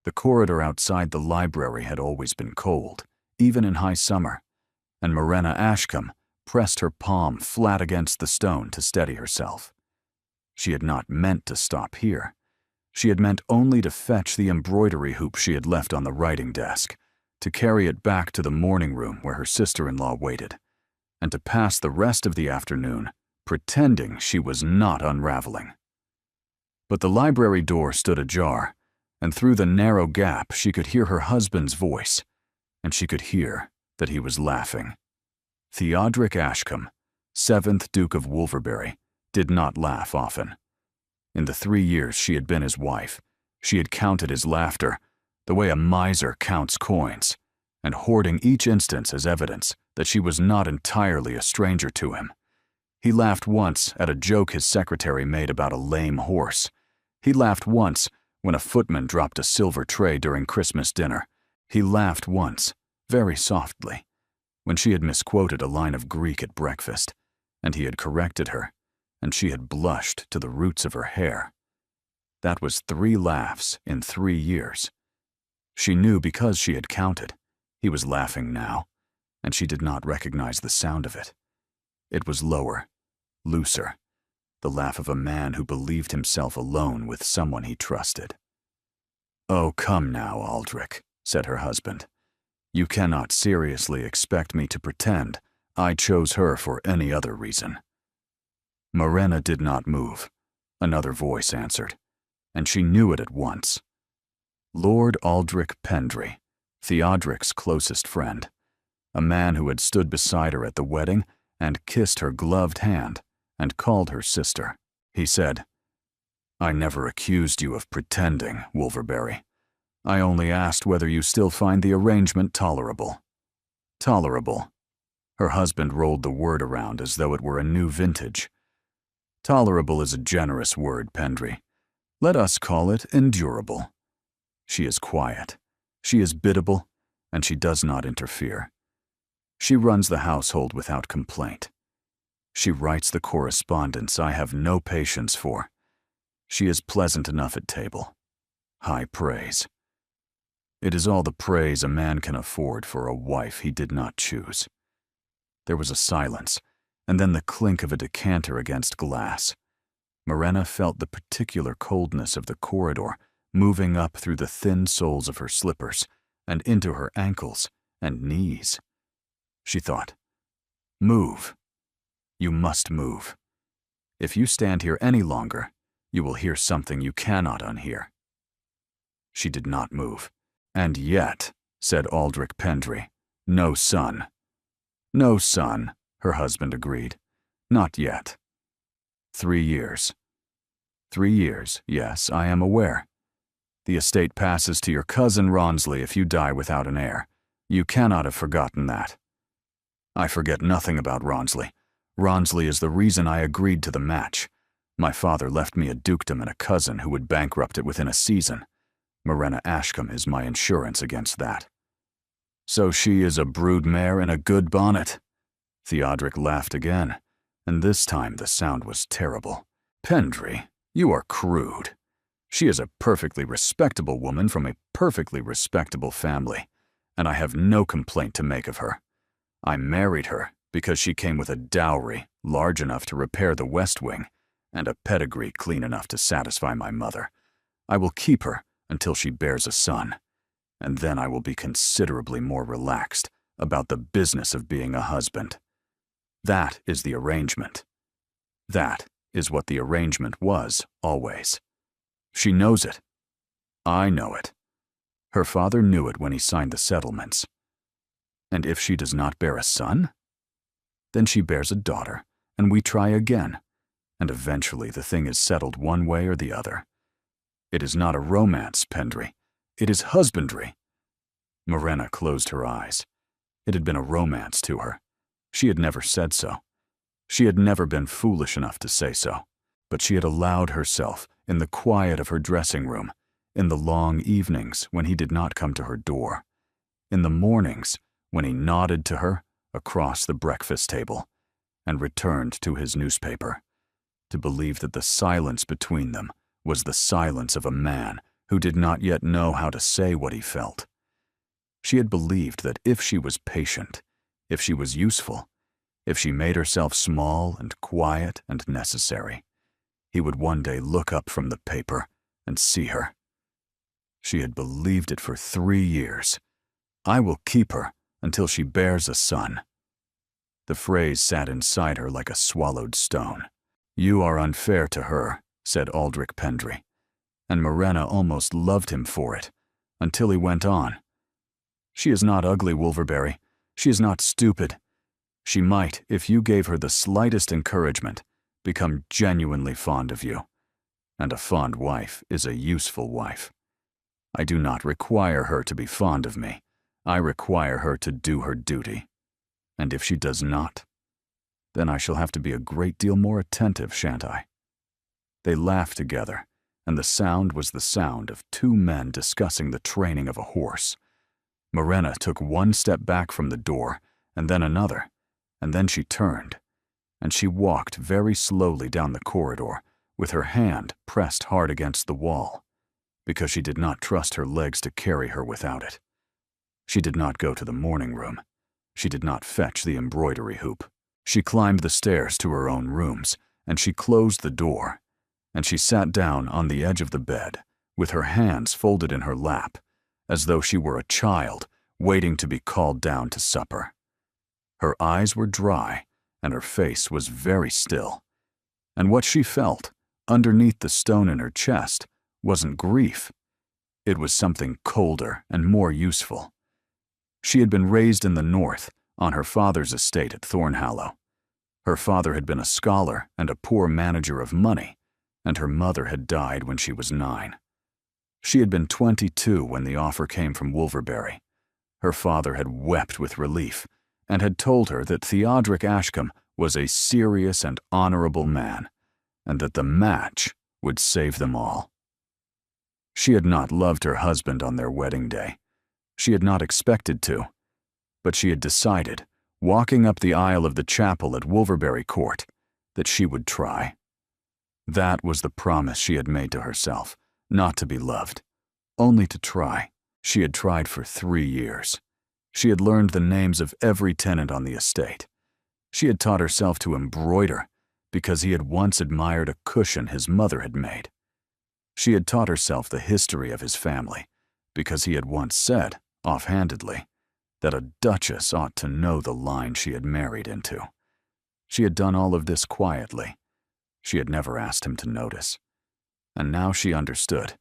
The corridor outside the library had always been cold, even in high summer, and Morena Ashcombe pressed her palm flat against the stone to steady herself. She had not meant to stop here. She had meant only to fetch the embroidery hoop she had left on the writing desk, to carry it back to the morning room where her sister-in-law waited, and to pass the rest of the afternoon pretending she was not unraveling. But the library door stood ajar, and through the narrow gap she could hear her husband's voice, and she could hear that he was laughing. Theodoric Ashcombe, 7th Duke of Wolverbury, did not laugh often. In the 3 years she had been his wife, she had counted his laughter the way a miser counts coins, and hoarding each instance as evidence that she was not entirely a stranger to him. He laughed once at a joke his secretary made about a lame horse. He laughed once when a footman dropped a silver tray during Christmas dinner. He laughed once, very softly, when she had misquoted a line of Greek at breakfast, and he had corrected her, and she had blushed to the roots of her hair. That was 3 laughs in 3 years. She knew because she had counted. He was laughing now, and she did not recognize the sound of it. It was lower, looser, the laugh of a man who believed himself alone with someone he trusted. "Oh, come now, Aldrich," said her husband. "You cannot seriously expect me to pretend I chose her for any other reason." Morena did not move. Another voice answered, and she knew it at once. Lord Aldrich Pendry, Theodoric's closest friend, a man who had stood beside her at the wedding and kissed her gloved hand and called her sister. He said, "I never accused you of pretending, Wolverbury. I only asked whether you still find the arrangement tolerable." Tolerable. Her husband rolled the word around as though it were a new vintage. Tolerable is a generous word, Pendry. Let us call it endurable. She is quiet, she is biddable, and she does not interfere. She runs the household without complaint. She writes the correspondence I have no patience for. She is pleasant enough at table. High praise. It is all the praise a man can afford for a wife he did not choose. There was a silence, and then the clink of a decanter against glass. Morena felt the particular coldness of the corridor moving up through the thin soles of her slippers and into her ankles and knees. She thought, "Move. You must move. If you stand here any longer, you will hear something you cannot unhear." She did not move. "And yet," said Aldrich Pendry, "no son." "No son," her husband agreed. "Not yet." 3 years. 3 years, yes, I am aware. The estate passes to your cousin Rawnsley if you die without an heir. You cannot have forgotten that. I forget nothing about Rawnsley. Rawnsley is the reason I agreed to the match. My father left me a dukedom and a cousin who would bankrupt it within a season. Morena Ashcombe is my insurance against that. So she is a brood mare in a good bonnet. Theodoric laughed again, and this time the sound was terrible. "Pendry, you are crude. She is a perfectly respectable woman from a perfectly respectable family, and I have no complaint to make of her. I married her because she came with a dowry large enough to repair the West Wing and a pedigree clean enough to satisfy my mother. I will keep her until she bears a son, and then I will be considerably more relaxed about the business of being a husband. That is the arrangement. That is what the arrangement was, always. She knows it. I know it. Her father knew it when he signed the settlements. And if she does not bear a son? Then she bears a daughter, and we try again, and eventually the thing is settled one way or the other. It is not a romance, Pendry. It is husbandry." Morena closed her eyes. It had been a romance to her. She had never said so. She had never been foolish enough to say so. But she had allowed herself, in the quiet of her dressing room, in the long evenings when he did not come to her door, in the mornings when he nodded to her across the breakfast table and returned to his newspaper, to believe that the silence between them was the silence of a man who did not yet know how to say what he felt. She had believed that if she was patient, if she was useful, if she made herself small and quiet and necessary, he would one day look up from the paper and see her. She had believed it for 3 years. I will keep her until she bears a son. The phrase sat inside her like a swallowed stone. You are unfair to her, said Aldrich Pendry, and Morena almost loved him for it, until he went on. She is not ugly, Wolverberry. She is not stupid. She might, if you gave her the slightest encouragement, become genuinely fond of you. And a fond wife is a useful wife. I do not require her to be fond of me. I require her to do her duty. And if she does not, then I shall have to be a great deal more attentive, shan't I? They laughed together, and the sound was the sound of 2 men discussing the training of a horse. Morena took 1 step back from the door, and then another, and then she turned, and she walked very slowly down the corridor, with her hand pressed hard against the wall, because she did not trust her legs to carry her without it. She did not go to the morning room. She did not fetch the embroidery hoop. She climbed the stairs to her own rooms, and she closed the door, and she sat down on the edge of the bed, with her hands folded in her lap, as though she were a child waiting to be called down to supper. Her eyes were dry, and her face was very still. And what she felt, underneath the stone in her chest, wasn't grief. It was something colder and more useful. She had been raised in the north, on her father's estate at Thornhallow. Her father had been a scholar and a poor manager of money, and her mother had died when she was 9. She had been 22 when the offer came from Wolverberry. Her father had wept with relief, and had told her that Theodoric Ashcombe was a serious and honorable man, and that the match would save them all. She had not loved her husband on their wedding day. She had not expected to, but she had decided, walking up the aisle of the chapel at Wolverberry Court, that she would try. That was the promise she had made to herself, not to be loved, only to try. She had tried for 3 years. She had learned the names of every tenant on the estate. She had taught herself to embroider, because he had once admired a cushion his mother had made. She had taught herself the history of his family, because he had once said, offhandedly, that a duchess ought to know the line she had married into. She had done all of this quietly. She had never asked him to notice. And now she understood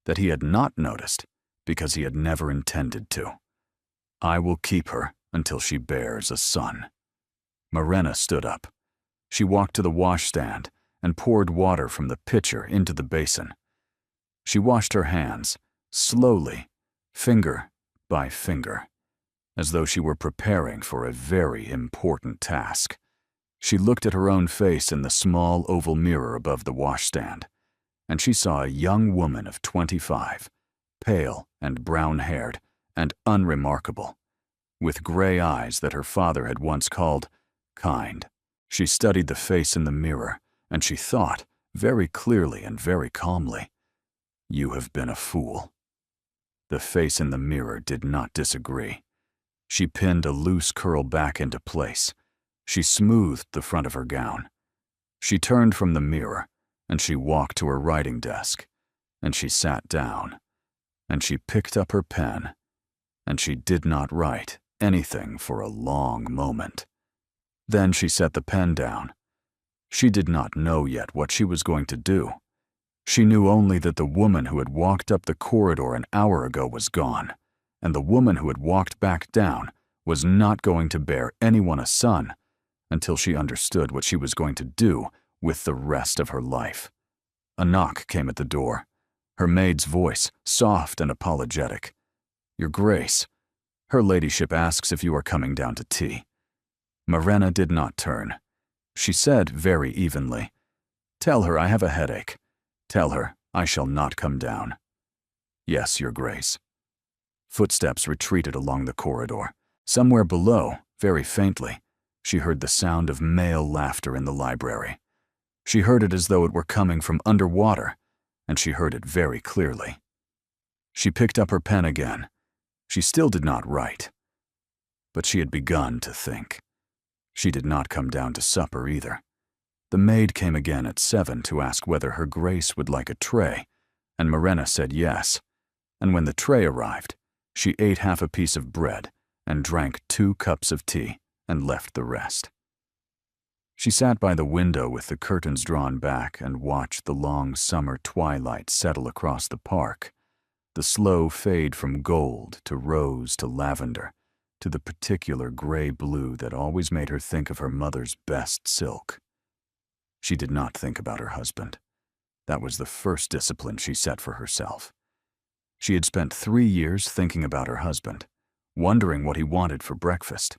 that he had not noticed because he had never intended to. I will keep her until she bears a son. Morena stood up. She walked to the washstand and poured water from the pitcher into the basin. She washed her hands, slowly, finger by finger, as though she were preparing for a very important task. She looked at her own face in the small oval mirror above the washstand, and she saw a young woman of 25, pale and brown-haired and unremarkable, with gray eyes that her father had once called kind. She studied the face in the mirror, and she thought, very clearly and very calmly, "You have been a fool." The face in the mirror did not disagree. She pinned a loose curl back into place. She smoothed the front of her gown. She turned from the mirror, and she walked to her writing desk, and she sat down, and she picked up her pen, and she did not write anything for a long moment. Then she set the pen down. She did not know yet what she was going to do. She knew only that the woman who had walked up the corridor an hour ago was gone, and the woman who had walked back down was not going to bear anyone a son until she understood what she was going to do with the rest of her life. A knock came at the door, her maid's voice soft and apologetic. "Your Grace, her ladyship asks if you are coming down to tea." Morena did not turn. She said very evenly, "Tell her I have a headache. Tell her I shall not come down." "Yes, Your Grace." Footsteps retreated along the corridor. Somewhere below, very faintly, she heard the sound of male laughter in the library. She heard it as though it were coming from underwater, and she heard it very clearly. She picked up her pen again. She still did not write. But she had begun to think. She did not come down to supper either. The maid came again at 7 to ask whether her Grace would like a tray, and Morena said yes. And when the tray arrived, she ate half a piece of bread and drank 2 cups of tea and left the rest. She sat by the window with the curtains drawn back and watched the long summer twilight settle across the park, the slow fade from gold to rose to lavender, to the particular gray-blue that always made her think of her mother's best silk. She did not think about her husband. That was the first discipline she set for herself. She had spent 3 years thinking about her husband, wondering what he wanted for breakfast,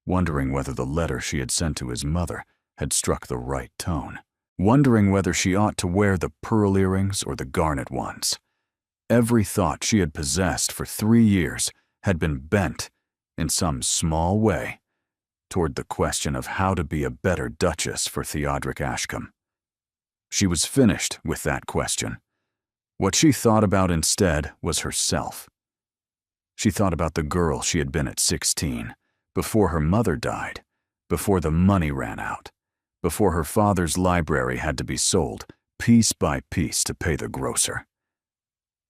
wondering whether the letter she had sent to his mother had struck the right tone, wondering whether she ought to wear the pearl earrings or the garnet ones. Every thought she had possessed for 3 years had been bent, in some small way, toward the question of how to be a better duchess for Theodoric Ashcombe. She was finished with that question. What she thought about instead was herself. She thought about the girl she had been at 16, before her mother died, before the money ran out, before her father's library had to be sold piece by piece to pay the grocer.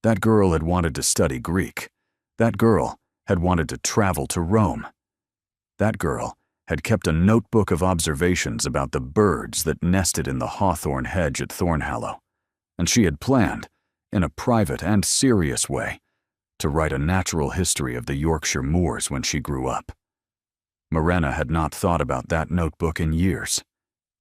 That girl had wanted to study Greek. That girl had wanted to travel to Rome. That girl had kept a notebook of observations about the birds that nested in the hawthorn hedge at Thornhallow, and she had planned, in a private and serious way, to write a natural history of the Yorkshire moors when she grew up. Morena had not thought about that notebook in years.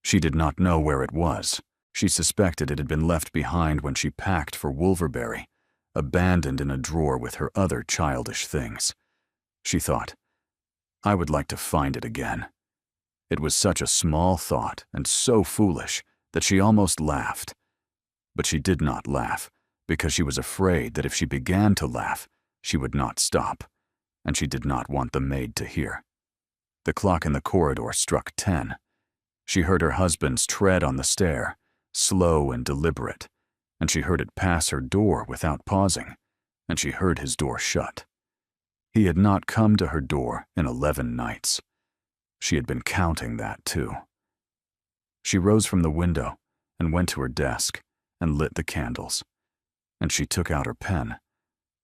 She did not know where it was. She suspected it had been left behind when she packed for Wolverbury, abandoned in a drawer with her other childish things. She thought, I would like to find it again. It was such a small thought and so foolish that she almost laughed. But she did not laugh, because she was afraid that if she began to laugh, she would not stop, and she did not want the maid to hear. The clock in the corridor struck 10. She heard her husband's tread on the stair, slow and deliberate, and she heard it pass her door without pausing, and she heard his door shut. He had not come to her door in 11 nights. She had been counting that, too. She rose from the window and went to her desk and lit the candles, and she took out her pen,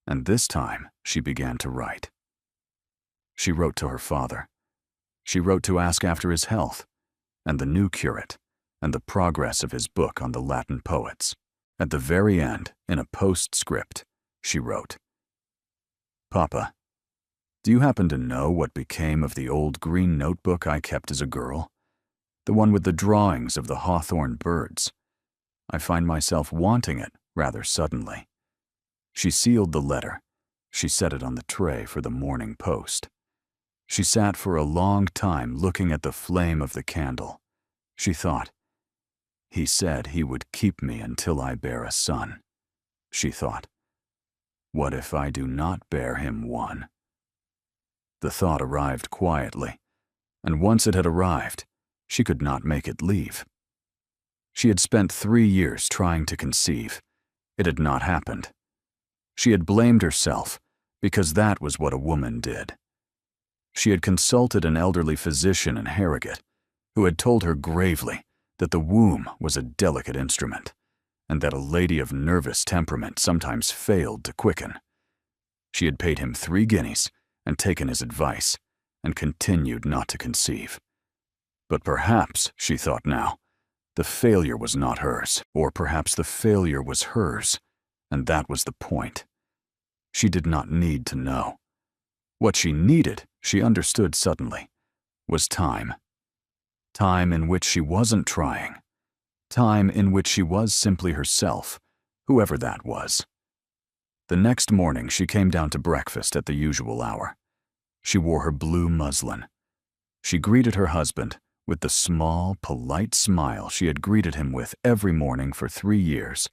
and this time she began to write. She wrote to her father. She wrote to ask after his health, and the new curate, and the progress of his book on the Latin poets. At the very end, in a postscript, she wrote, Papa, do you happen to know what became of the old green notebook I kept as a girl? The one with the drawings of the hawthorn birds. I find myself wanting it rather suddenly. She sealed the letter. She set it on the tray for the morning post. She sat for a long time looking at the flame of the candle. She thought, he said he would keep me until I bear a son. She thought, what if I do not bear him one? The thought arrived quietly, and once it had arrived, she could not make it leave. She had spent 3 years trying to conceive. It had not happened. She had blamed herself, because that was what a woman did. She had consulted an elderly physician in Harrogate, who had told her gravely that the womb was a delicate instrument, and that a lady of nervous temperament sometimes failed to quicken. She had paid him 3 guineas and taken his advice, and continued not to conceive. But perhaps, she thought now, the failure was not hers, or perhaps the failure was hers, and that was the point. She did not need to know. What she needed, she understood suddenly, was time. Time in which she wasn't trying. Time in which she was simply herself, whoever that was. The next morning she came down to breakfast at the usual hour. She wore her blue muslin. She greeted her husband with the small, polite smile she had greeted him with every morning for 3 years,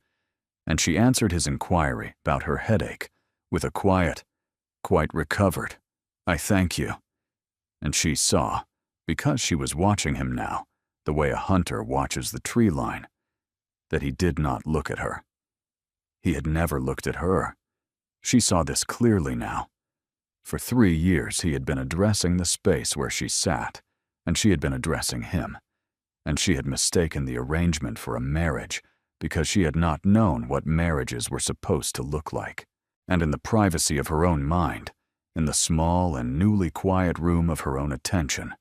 and she answered his inquiry about her headache with a quiet, quite recovered, I thank you. And she saw, because she was watching him now, the way a hunter watches the tree line, that he did not look at her. He had never looked at her. She saw this clearly now. For 3 years he had been addressing the space where she sat, and she had been addressing him, and she had mistaken the arrangement for a marriage because she had not known what marriages were supposed to look like. And in the privacy of her own mind, in the small and newly quiet room of her own attention,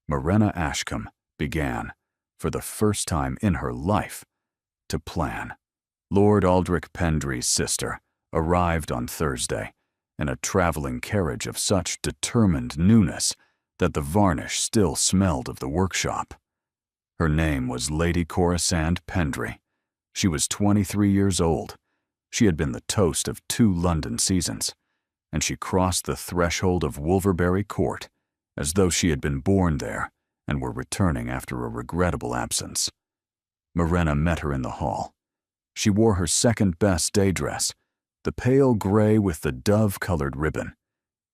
Morena Ashcombe began, for the first time in her life, to plan. Lord Aldrich Pendry's sister arrived on Thursday in a traveling carriage of such determined newness that the varnish still smelled of the workshop. Her name was Lady Corisande Pendry. She was 23 years old. She had been the toast of 2 London seasons, and she crossed the threshold of Wolverbury Court as though she had been born there and were returning after a regrettable absence. Morena met her in the hall. She wore her second-best day dress, the pale gray with the dove-colored ribbon,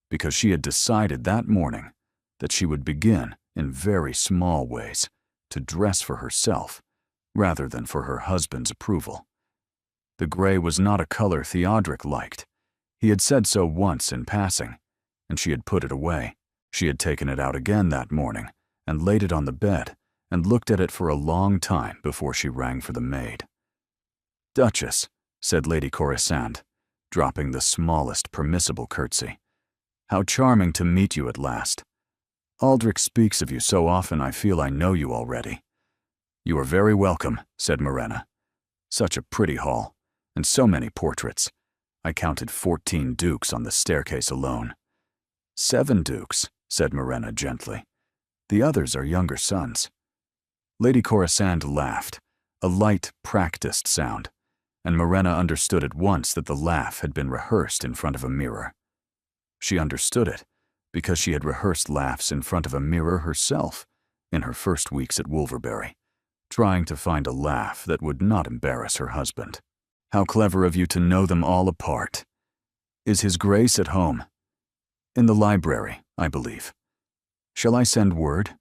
because she had decided that morning that she would begin, in very small ways, to dress for herself rather than for her husband's approval. The gray was not a color Theodoric liked. He had said so once in passing, and she had put it away. She had taken it out again that morning and laid it on the bed and looked at it for a long time before she rang for the maid. "Duchess," said Lady Corisande, dropping the smallest permissible curtsy, "how charming to meet you at last. Aldrich speaks of you so often I feel I know you already." "You are very welcome," said Morena. "Such a pretty hall, and so many portraits. I counted 14 dukes on the staircase alone." "7 dukes," said Morena gently. "The others are younger sons." Lady Corisande laughed, a light, practiced sound, and Morena understood at once that the laugh had been rehearsed in front of a mirror. She understood it because she had rehearsed laughs in front of a mirror herself in her first weeks at Wolverbury, trying to find a laugh that would not embarrass her husband. "How clever of you to know them all apart. Is His Grace at home?" "In the library, I believe. Shall I send word?"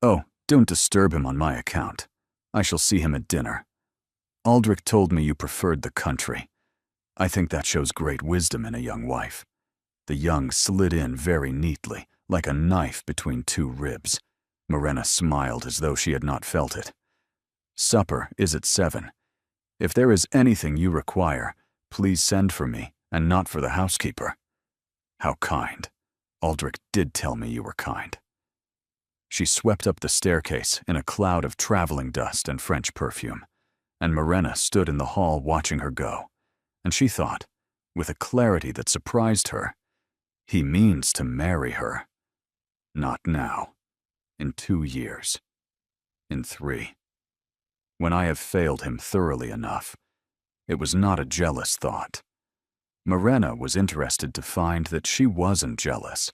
"Oh, don't disturb him on my account. I shall see him at dinner. Aldrich told me you preferred the country. I think that shows great wisdom in a young wife." The young slid in very neatly, like a knife between 2 ribs. Morena smiled as though she had not felt it. "Supper is at 7. If there is anything you require, please send for me and not for the housekeeper." "How kind. Aldrich did tell me you were kind." She swept up the staircase in a cloud of traveling dust and French perfume, and Morena stood in the hall watching her go, and she thought, with a clarity that surprised her, he means to marry her. Not now. In 2 years. In 3. When I have failed him thoroughly enough. It was not a jealous thought. Morena was interested to find that she wasn't jealous.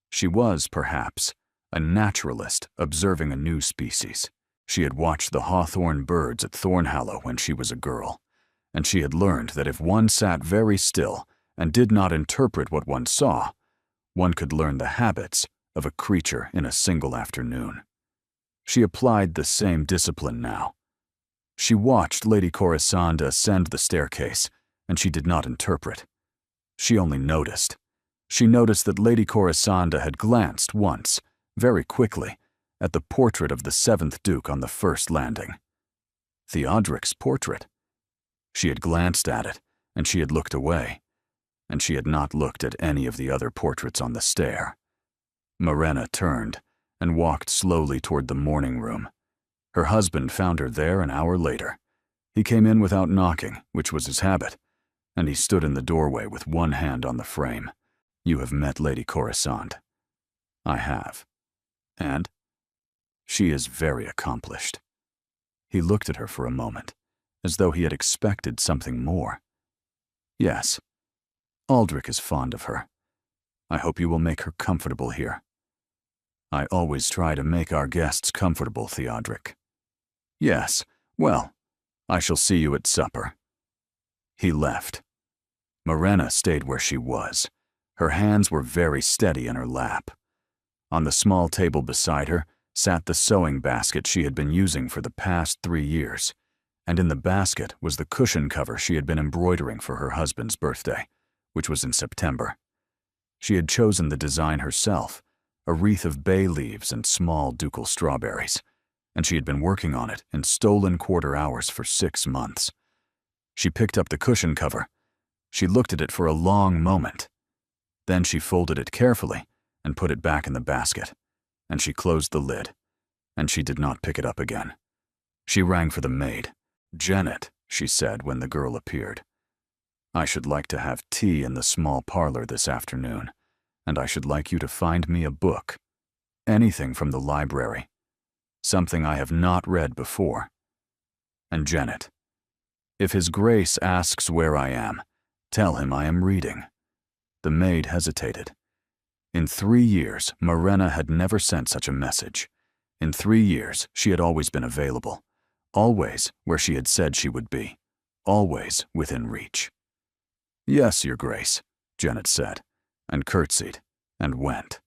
She was, perhaps, a naturalist observing a new species. She had watched the hawthorn birds at Thornhallow when she was a girl, and she had learned that if one sat very still and did not interpret what one saw, one could learn the habits of a creature in a single afternoon. She applied the same discipline now. She watched Lady Corisande ascend the staircase, and she did not interpret. She only noticed. She noticed that Lady Corisande had glanced once, very quickly, at the portrait of the 7th Duke on the first landing. Theodoric's portrait. She had glanced at it, and she had looked away, and she had not looked at any of the other portraits on the stair. Morena turned and walked slowly toward the morning room. Her husband found her there an hour later. He came in without knocking, which was his habit, and he stood in the doorway with one hand on the frame. "You have met Lady Corisande." "I have." "And?" "She is very accomplished." He looked at her for a moment, as though he had expected something more. "Yes. Aldrich is fond of her. I hope you will make her comfortable here." "I always try to make our guests comfortable, Theodoric." "Yes, well, I shall see you at supper." He left. Morena stayed where she was. Her hands were very steady in her lap. On the small table beside her sat the sewing basket she had been using for the past 3 years, and in the basket was the cushion cover she had been embroidering for her husband's birthday. which was in September. She had chosen the design herself, a wreath of bay leaves and small ducal strawberries, and she had been working on it in stolen quarter hours for 6 months. She picked up the cushion cover. She looked at it for a long moment. Then she folded it carefully and put it back in the basket, and she closed the lid, and she did not pick it up again. She rang for the maid. "Janet," she said when the girl appeared, "I should like to have tea in the small parlor this afternoon, and I should like you to find me a book. Anything from the library. Something I have not read before. And Janet, if His Grace asks where I am, tell him I am reading." The maid hesitated. In 3 years, Morena had never sent such a message. In 3 years, she had always been available, always where she had said she would be, always within reach. "Yes, Your Grace," Janet said, and curtsied, and went.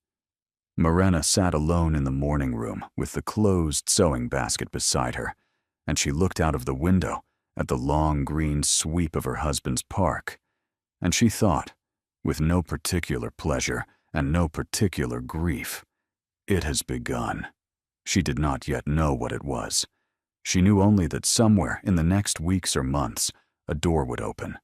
Morena sat alone in the morning room with the closed sewing basket beside her, and she looked out of the window at the long green sweep of her husband's park, and she thought, with no particular pleasure and no particular grief, "It has begun." She did not yet know what it was. She knew only that somewhere in the next weeks or months a door would open,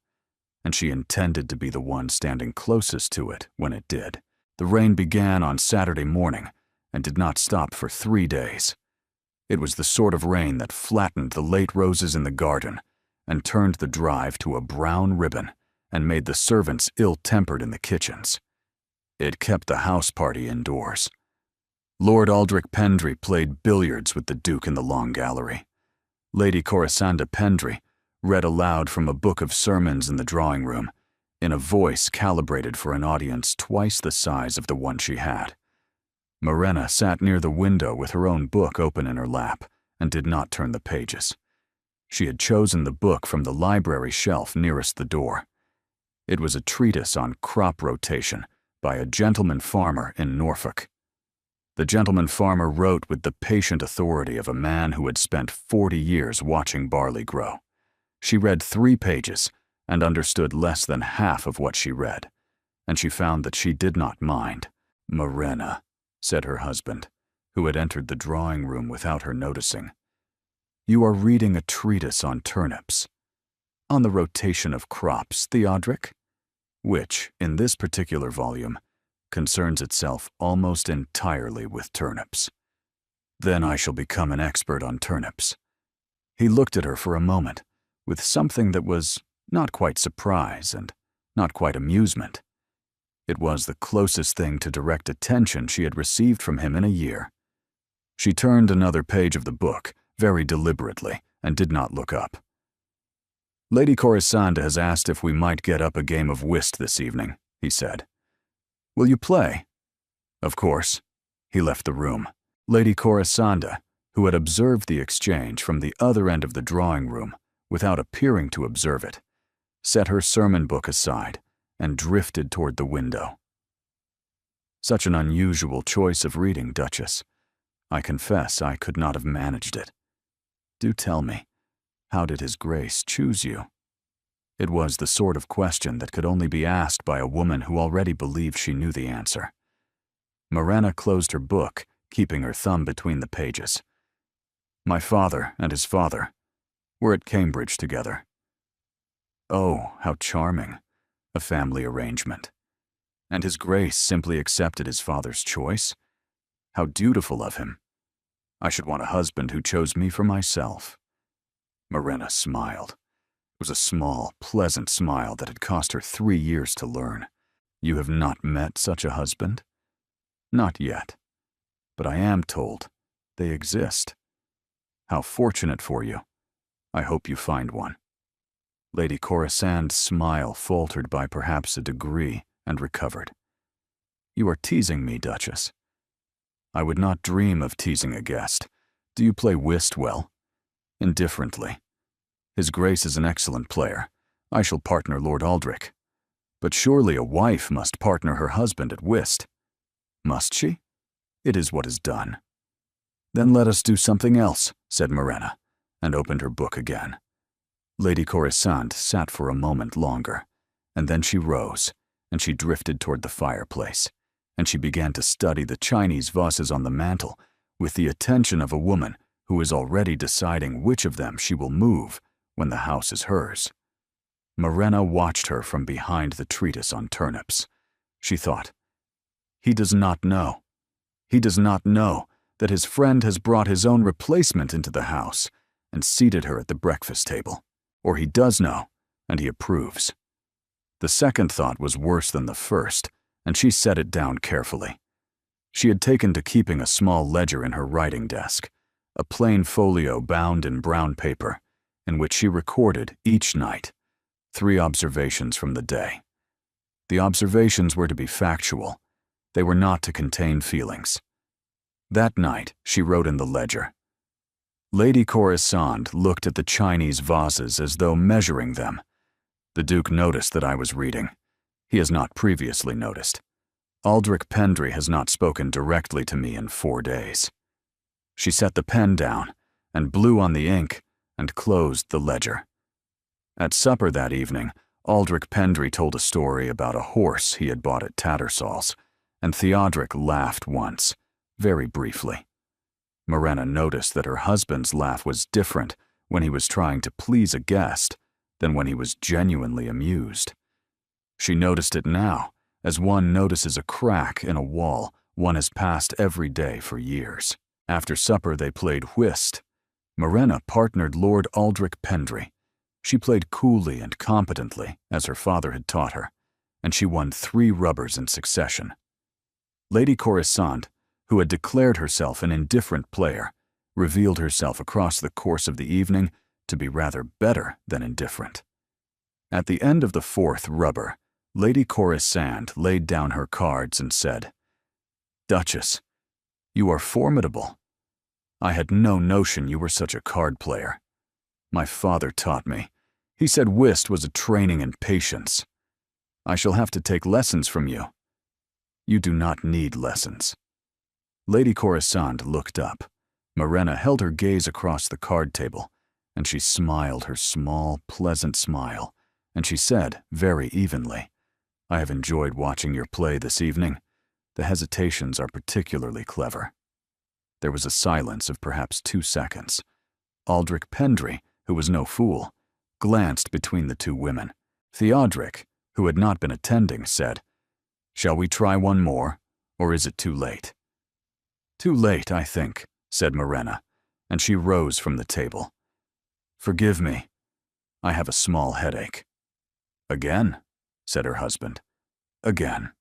and she intended to be the one standing closest to it when it did. The rain began on Saturday morning and did not stop for 3 days. It was the sort of rain that flattened the late roses in the garden and turned the drive to a brown ribbon and made the servants ill-tempered in the kitchens. It kept the house party indoors. Lord Aldrich Pendry played billiards with the Duke in the long gallery. Lady Corisanda Pendry read aloud from a book of sermons in the drawing room, in a voice calibrated for an audience twice the size of the one she had. Morena sat near the window with her own book open in her lap and did not turn the pages. She had chosen the book from the library shelf nearest the door. It was a treatise on crop rotation by a gentleman farmer in Norfolk. The gentleman farmer wrote with the patient authority of a man who had spent 40 years watching barley grow. She read 3 pages and understood less than half of what she read, and she found that she did not mind. "Morena," said her husband, who had entered the drawing room without her noticing, "you are reading a treatise on turnips. On the rotation of crops, Theodoric, which, in this particular volume, concerns itself almost entirely with turnips. Then I shall become an expert on turnips." He looked at her for a moment, with something that was not quite surprise and not quite amusement. It was the closest thing to direct attention she had received from him in a year. She turned another page of the book, very deliberately, and did not look up. "Lady Corisanda has asked if we might get up a game of whist this evening," he said. "Will you play?" "Of course." He left the room. Lady Corisanda, who had observed the exchange from the other end of the drawing room without appearing to observe it, set her sermon book aside and drifted toward the window. "Such an unusual choice of reading, Duchess. I confess I could not have managed it. Do tell me, how did His Grace choose you?" It was the sort of question that could only be asked by a woman who already believed she knew the answer. Morena closed her book, keeping her thumb between the pages. "My father and his father were at Cambridge together." "Oh, how charming. A family arrangement. And His Grace simply accepted his father's choice? How dutiful of him. I should want a husband who chose me for myself." Morena smiled. It was a small, pleasant smile that had cost her 3 years to learn. "You have not met such a husband?" "Not yet. But I am told they exist. How fortunate for you. I hope you find one." Lady Corisande's smile faltered by perhaps a degree and recovered. "You are teasing me, Duchess." "I would not dream of teasing a guest. Do you play whist well?" "Indifferently. His Grace is an excellent player. I shall partner Lord Aldrich. But surely a wife must partner her husband at whist." "Must she? It is what is done." "Then let us do something else," said Morena, and opened her book again. Lady Corisande sat for a moment longer, And then she rose, and she drifted toward the fireplace, and she began to study the Chinese vases on the mantel with the attention of a woman who is already deciding which of them she will move when the house is hers. Morena watched her from behind the treatise on turnips. She thought, "He does not know. He does not know that his friend has brought his own replacement into the house and seated her at the breakfast table. Or he does know, and he approves." The second thought was worse than the first, and she set it down carefully. She had taken to keeping a small ledger in her writing desk, a plain folio bound in brown paper, in which she recorded each night 3 observations from the day. The observations were to be factual. They were not to contain feelings. That night, she wrote in the ledger, "Lady Corisande looked at the Chinese vases as though measuring them. The Duke noticed that I was reading. He has not previously noticed. Aldrich Pendry has not spoken directly to me in 4 days." She set the pen down and blew on the ink and closed the ledger. At supper that evening, Aldrich Pendry told a story about a horse he had bought at Tattersall's, and Theodoric laughed once, very briefly. Morena noticed that her husband's laugh was different when he was trying to please a guest than when he was genuinely amused. She noticed it now, as one notices a crack in a wall one has passed every day for years. After supper they played whist. Morena partnered Lord Aldrich Pendry. She played coolly and competently, as her father had taught her, and she won 3 rubbers in succession. Lady Corisande, who had declared herself an indifferent player, revealed herself across the course of the evening to be rather better than indifferent. At the end of the 4th rubber, Lady Corisande laid down her cards and said, "Duchess, you are formidable. I had no notion you were such a card player. My father taught me. He said whist was a training in patience. I shall have to take lessons from you." "You do not need lessons." Lady Corisande looked up. Morena held her gaze across the card table, and she smiled her small, pleasant smile, and she said, very evenly, "I have enjoyed watching your play this evening. The hesitations are particularly clever." There was a silence of perhaps 2 seconds. Aldrich Pendry, who was no fool, glanced between the 2 women. Theodoric, who had not been attending, said, "Shall we try one more, or is it too late?" "Too late, I think," said Morena, and she rose from the table. "Forgive me. I have a small headache." "Again?" said her husband. "Again."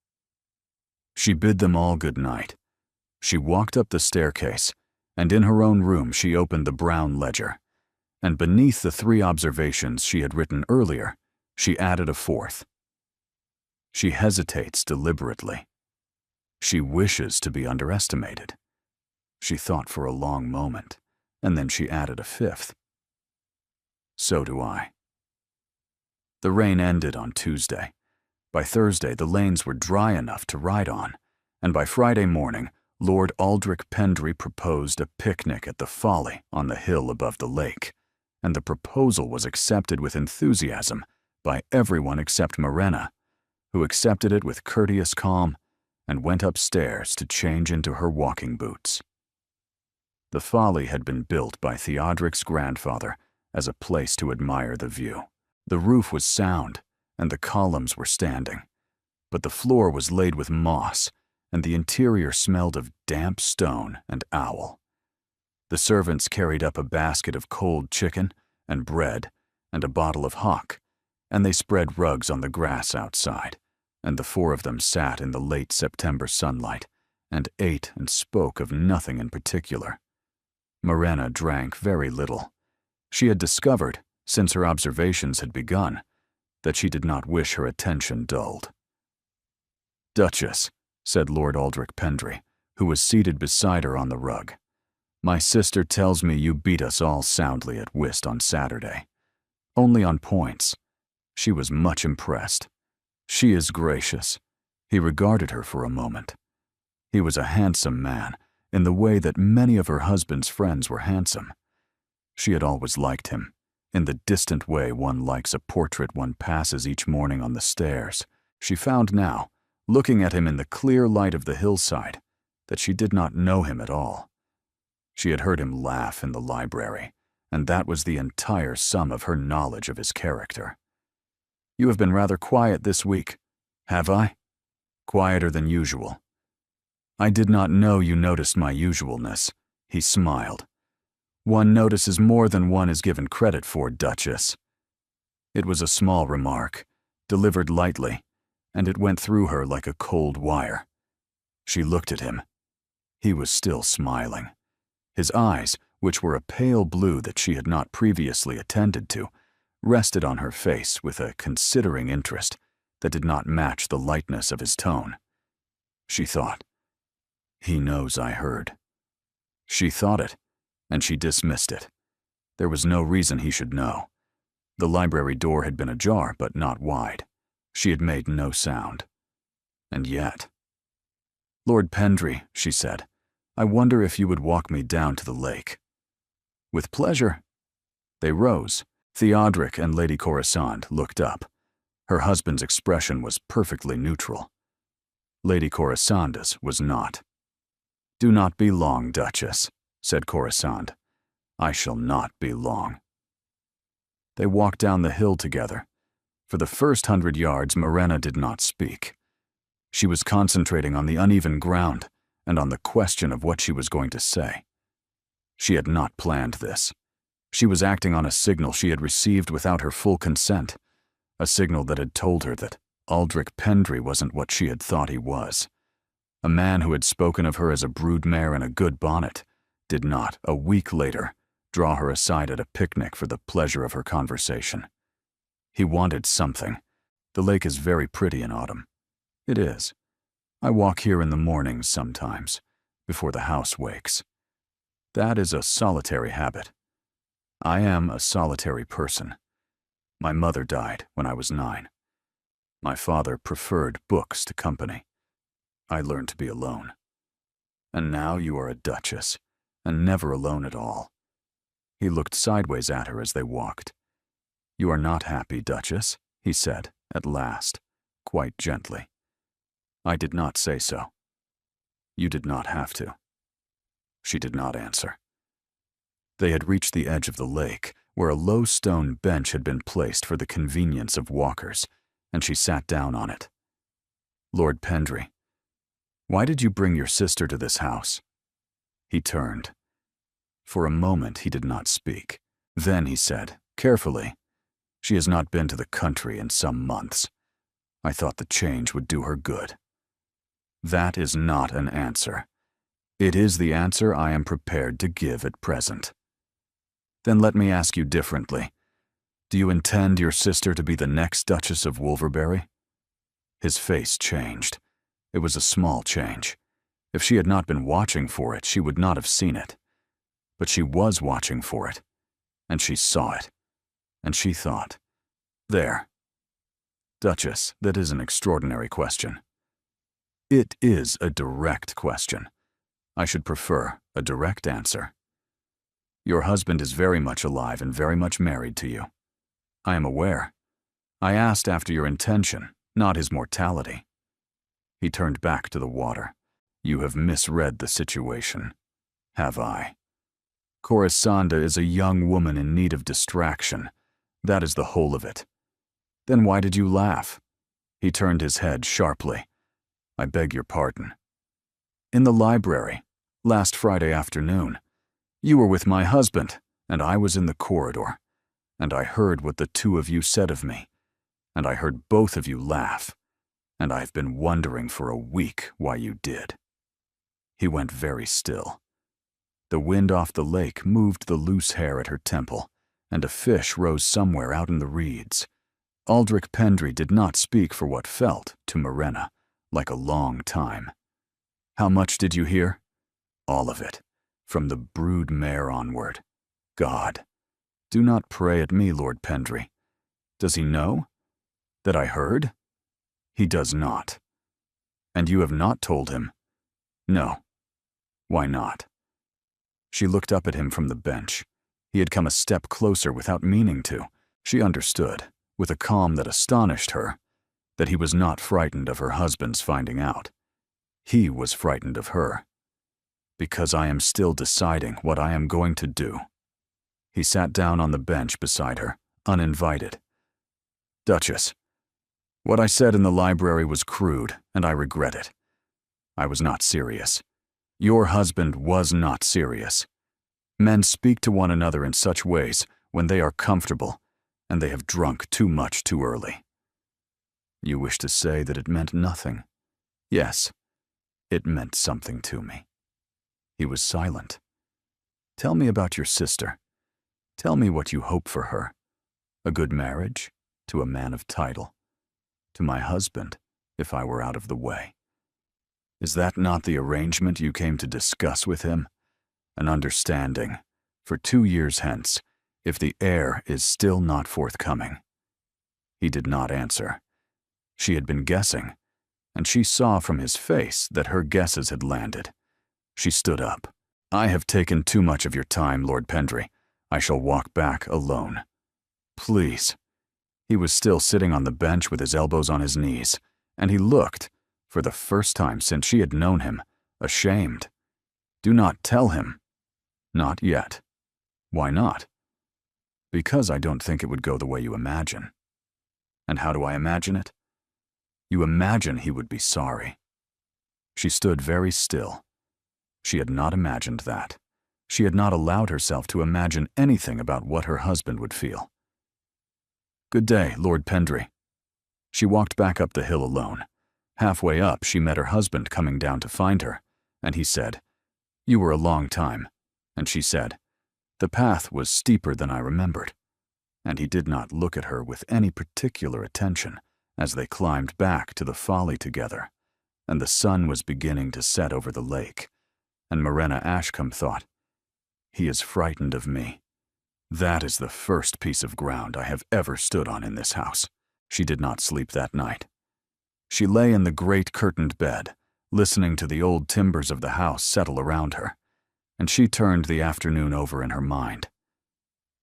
She bid them all good night. She walked up the staircase, and in her own room she opened the brown ledger, and beneath the 3 observations she had written earlier, she added a 4th. She hesitates deliberately. She wishes to be underestimated. She thought for a long moment, and then she added a 5th. So do I. The rain ended on Tuesday. By Thursday, the lanes were dry enough to ride on, and by Friday morning, Lord Aldrich Pendry proposed a picnic at the Folly on the hill above the lake, and the proposal was accepted with enthusiasm by everyone except Morena, who accepted it with courteous calm and went upstairs to change into her walking boots. The Folly had been built by Theodoric's grandfather as a place to admire the view. The roof was sound, and the columns were standing, but the floor was laid with moss, and the interior smelled of damp stone and owl. The servants carried up a basket of cold chicken and bread and a bottle of hock, and they spread rugs on the grass outside, and the 4 of them sat in the late September sunlight and ate and spoke of nothing in particular. Morena drank very little. She had discovered, since her observations had begun, that she did not wish her attention dulled. "Duchess," said Lord Aldrich Pendry, who was seated beside her on the rug, "my sister tells me you beat us all soundly at whist on Saturday. Only on points. She was much impressed. She is gracious." He regarded her for a moment. He was a handsome man, in the way that many of her husband's friends were handsome. She had always liked him. In the distant way one likes a portrait one passes each morning on the stairs, she found now, looking at him in the clear light of the hillside, that she did not know him at all. She had heard him laugh in the library, and that was the entire sum of her knowledge of his character. "You have been rather quiet this week." "Have I?" "Quieter than usual." "I did not know you noticed my usualness." He smiled. "One notices more than one is given credit for, Duchess." It was a small remark, delivered lightly, and it went through her like a cold wire. She looked at him. He was still smiling. His eyes, which were a pale blue that she had not previously attended to, rested on her face with a considering interest that did not match the lightness of his tone. She thought, "He knows I heard." She thought it, and she dismissed it. There was no reason he should know. The library door had been ajar, but not wide. She had made no sound. And yet— "Lord Pendry," she said, "I wonder if you would walk me down to the lake." "With pleasure." They rose. Theodoric and Lady Corisande looked up. Her husband's expression was perfectly neutral. Lady Corisande's was not. "Do not be long, Duchess," said Corisande. "I shall not be long." They walked down the hill together. For the first 100 yards, Morena did not speak. She was concentrating on the uneven ground and on the question of what she was going to say. She had not planned this. She was acting on a signal she had received without her full consent, a signal that had told her that Aldrich Pendry wasn't what she had thought he was. A man who had spoken of her as a broodmare in a good bonnet did not, a week later, draw her aside at a picnic for the pleasure of her conversation. He wanted something. The lake is very pretty in autumn. It is. I walk here in the mornings sometimes, before the house wakes. That is a solitary habit. I am a solitary person. My mother died when I was 9. My father preferred books to company. I learned to be alone. And now you are a duchess, and never alone at all. He looked sideways at her as they walked. "You are not happy, Duchess," he said, at last, quite gently. "I did not say so." "You did not have to." She did not answer. They had reached the edge of the lake, where a low stone bench had been placed for the convenience of walkers, and she sat down on it. "Lord Pendry, why did you bring your sister to this house?" He turned. For a moment he did not speak. Then he said, carefully, "She has not been to the country in some months. I thought the change would do her good." That is not an answer. It is the answer I am prepared to give at present. Then let me ask you differently. Do you intend your sister to be the next Duchess of Wolverberry? His face changed. It was a small change. If she had not been watching for it, she would not have seen it. But she was watching for it, and she saw it, and she thought, "There. Duchess, that is an extraordinary question." "It is a direct question. I should prefer a direct answer." "Your husband is very much alive and very much married to you." "I am aware. I asked after your intention, not his mortality." He turned back to the water. "You have misread the situation." "Have I?" "Corisande is a young woman in need of distraction. That is the whole of it." "Then why did you laugh?" He turned his head sharply. "I beg your pardon." "In the library, last Friday afternoon. You were with my husband, and I was in the corridor, and I heard what the two of you said of me, and I heard both of you laugh, and I've been wondering for a week why you did." He went very still. The wind off the lake moved the loose hair at her temple, and a fish rose somewhere out in the reeds. Aldrich Pendry did not speak for what felt, to Morena, like a long time. "How much did you hear?" "All of it, from the brood mare onward. God, do not pray at me, Lord Pendry. Does he know? That I heard?" "He does not." "And you have not told him?" "No." "Why not?" She looked up at him from the bench. He had come a step closer without meaning to. She understood, with a calm that astonished her, that he was not frightened of her husband's finding out. He was frightened of her. Because I am still deciding what I am going to do. He sat down on the bench beside her, uninvited. Duchess, what I said in the library was crude, and I regret it. I was not serious. Your husband was not serious. Men speak to one another in such ways when they are comfortable, and they have drunk too much too early. You wish to say that it meant nothing. Yes, it meant something to me. He was silent. Tell me about your sister. Tell me what you hope for her. A good marriage, to a man of title. To my husband, if I were out of the way. Is that not the arrangement you came to discuss with him? An understanding, for 2 years hence, if the heir is still not forthcoming. He did not answer. She had been guessing, and she saw from his face that her guesses had landed. She stood up. I have taken too much of your time, Lord Pendry. I shall walk back alone. Please. He was still sitting on the bench with his elbows on his knees, and he looked, for the first time since she had known him, ashamed. Do not tell him. Not yet. Why not? Because I don't think it would go the way you imagine. And how do I imagine it? You imagine he would be sorry. She stood very still. She had not imagined that. She had not allowed herself to imagine anything about what her husband would feel. Good day, Lord Pendry. She walked back up the hill alone. Halfway up, she met her husband coming down to find her, and he said, You were a long time. And she said, The path was steeper than I remembered. And he did not look at her with any particular attention as they climbed back to the folly together, and the sun was beginning to set over the lake, and Morena Ashcombe thought, He is frightened of me. That is the first piece of ground I have ever stood on in this house. She did not sleep that night. She lay in the great curtained bed, listening to the old timbers of the house settle around her, and she turned the afternoon over in her mind.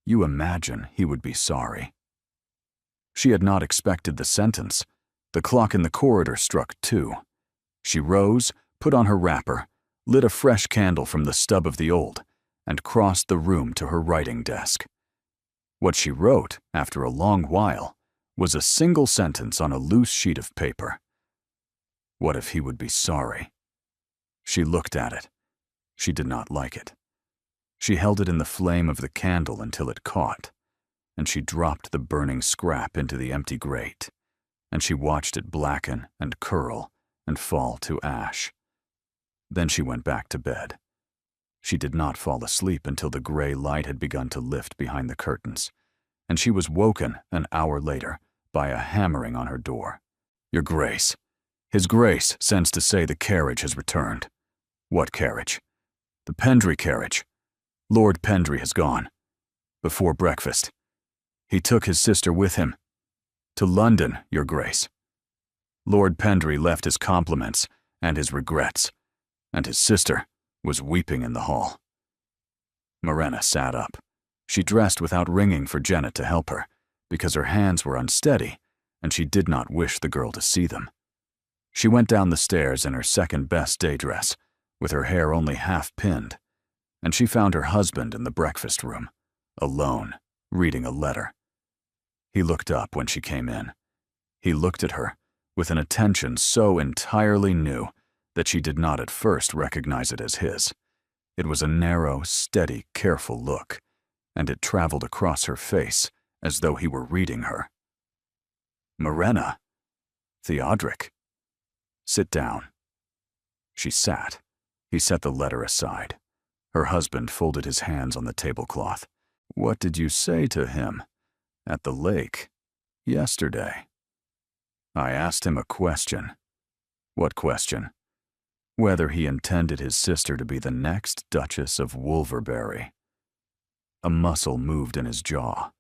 You imagine he would be sorry. She had not expected the sentence. The clock in the corridor struck 2. She rose, put on her wrapper, lit a fresh candle from the stub of the old, and crossed the room to her writing desk. What she wrote, after a long while, was a single sentence on a loose sheet of paper. What if he would be sorry? She looked at it. She did not like it. She held it in the flame of the candle until it caught, and she dropped the burning scrap into the empty grate, and she watched it blacken and curl and fall to ash. Then she went back to bed. She did not fall asleep until the gray light had begun to lift behind the curtains, and she was woken an hour later by a hammering on her door. Your Grace. His Grace sends to say the carriage has returned. What carriage? The Pendry carriage. Lord Pendry has gone. Before breakfast. He took his sister with him. To London, Your Grace. Lord Pendry left his compliments and his regrets, and his sister was weeping in the hall. Morena sat up. She dressed without ringing for Janet to help her, because her hands were unsteady, and she did not wish the girl to see them. She went down the stairs in her second-best day dress, with her hair only half pinned, and she found her husband in the breakfast room, alone, reading a letter. He looked up when she came in. He looked at her with an attention so entirely new that she did not at first recognize it as his. It was a narrow, steady, careful look, and it traveled across her face as though he were reading her. Morena. Theodric. Sit down. She sat. He set the letter aside. Her husband folded his hands on the tablecloth. What did you say to him? At the lake. Yesterday. I asked him a question. What question? Whether he intended his sister to be the next Duchess of Wolverberry. A muscle moved in his jaw.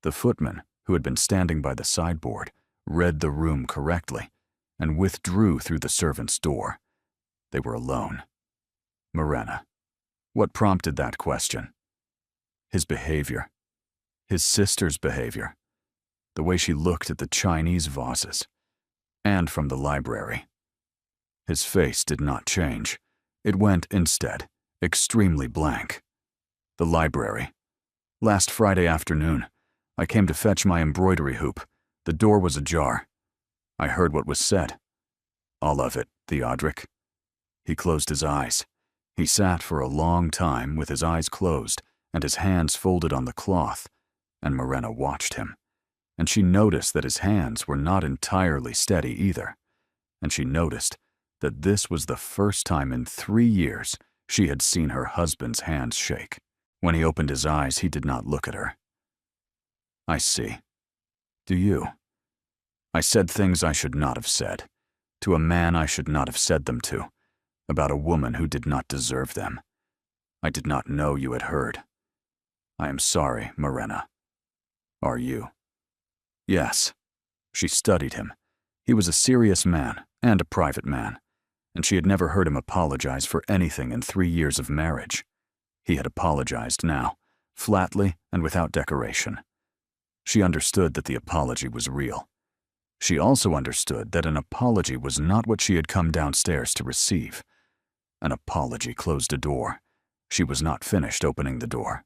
The footman, who had been standing by the sideboard, read the room correctly and withdrew through the servants' door. They were alone. Morena. What prompted that question? His behavior. His sister's behavior. The way she looked at the Chinese vases. And from the library. His face did not change. It went, instead, extremely blank. The library. Last Friday afternoon, I came to fetch my embroidery hoop. The door was ajar. I heard what was said. All of it, Theodric. He closed his eyes. He sat for a long time with his eyes closed and his hands folded on the cloth, and Morena watched him. And she noticed that his hands were not entirely steady either. And she noticed that this was the first time in 3 years she had seen her husband's hands shake. When he opened his eyes, he did not look at her. I see. Do you? I said things I should not have said, to a man I should not have said them to, about a woman who did not deserve them. I did not know you had heard. I am sorry, Morena. Are you? Yes. She studied him. He was a serious man and a private man, and she had never heard him apologize for anything in 3 years of marriage. He had apologized now, flatly and without decoration. She understood that the apology was real. She also understood that an apology was not what she had come downstairs to receive. An apology closed a door. She was not finished opening the door.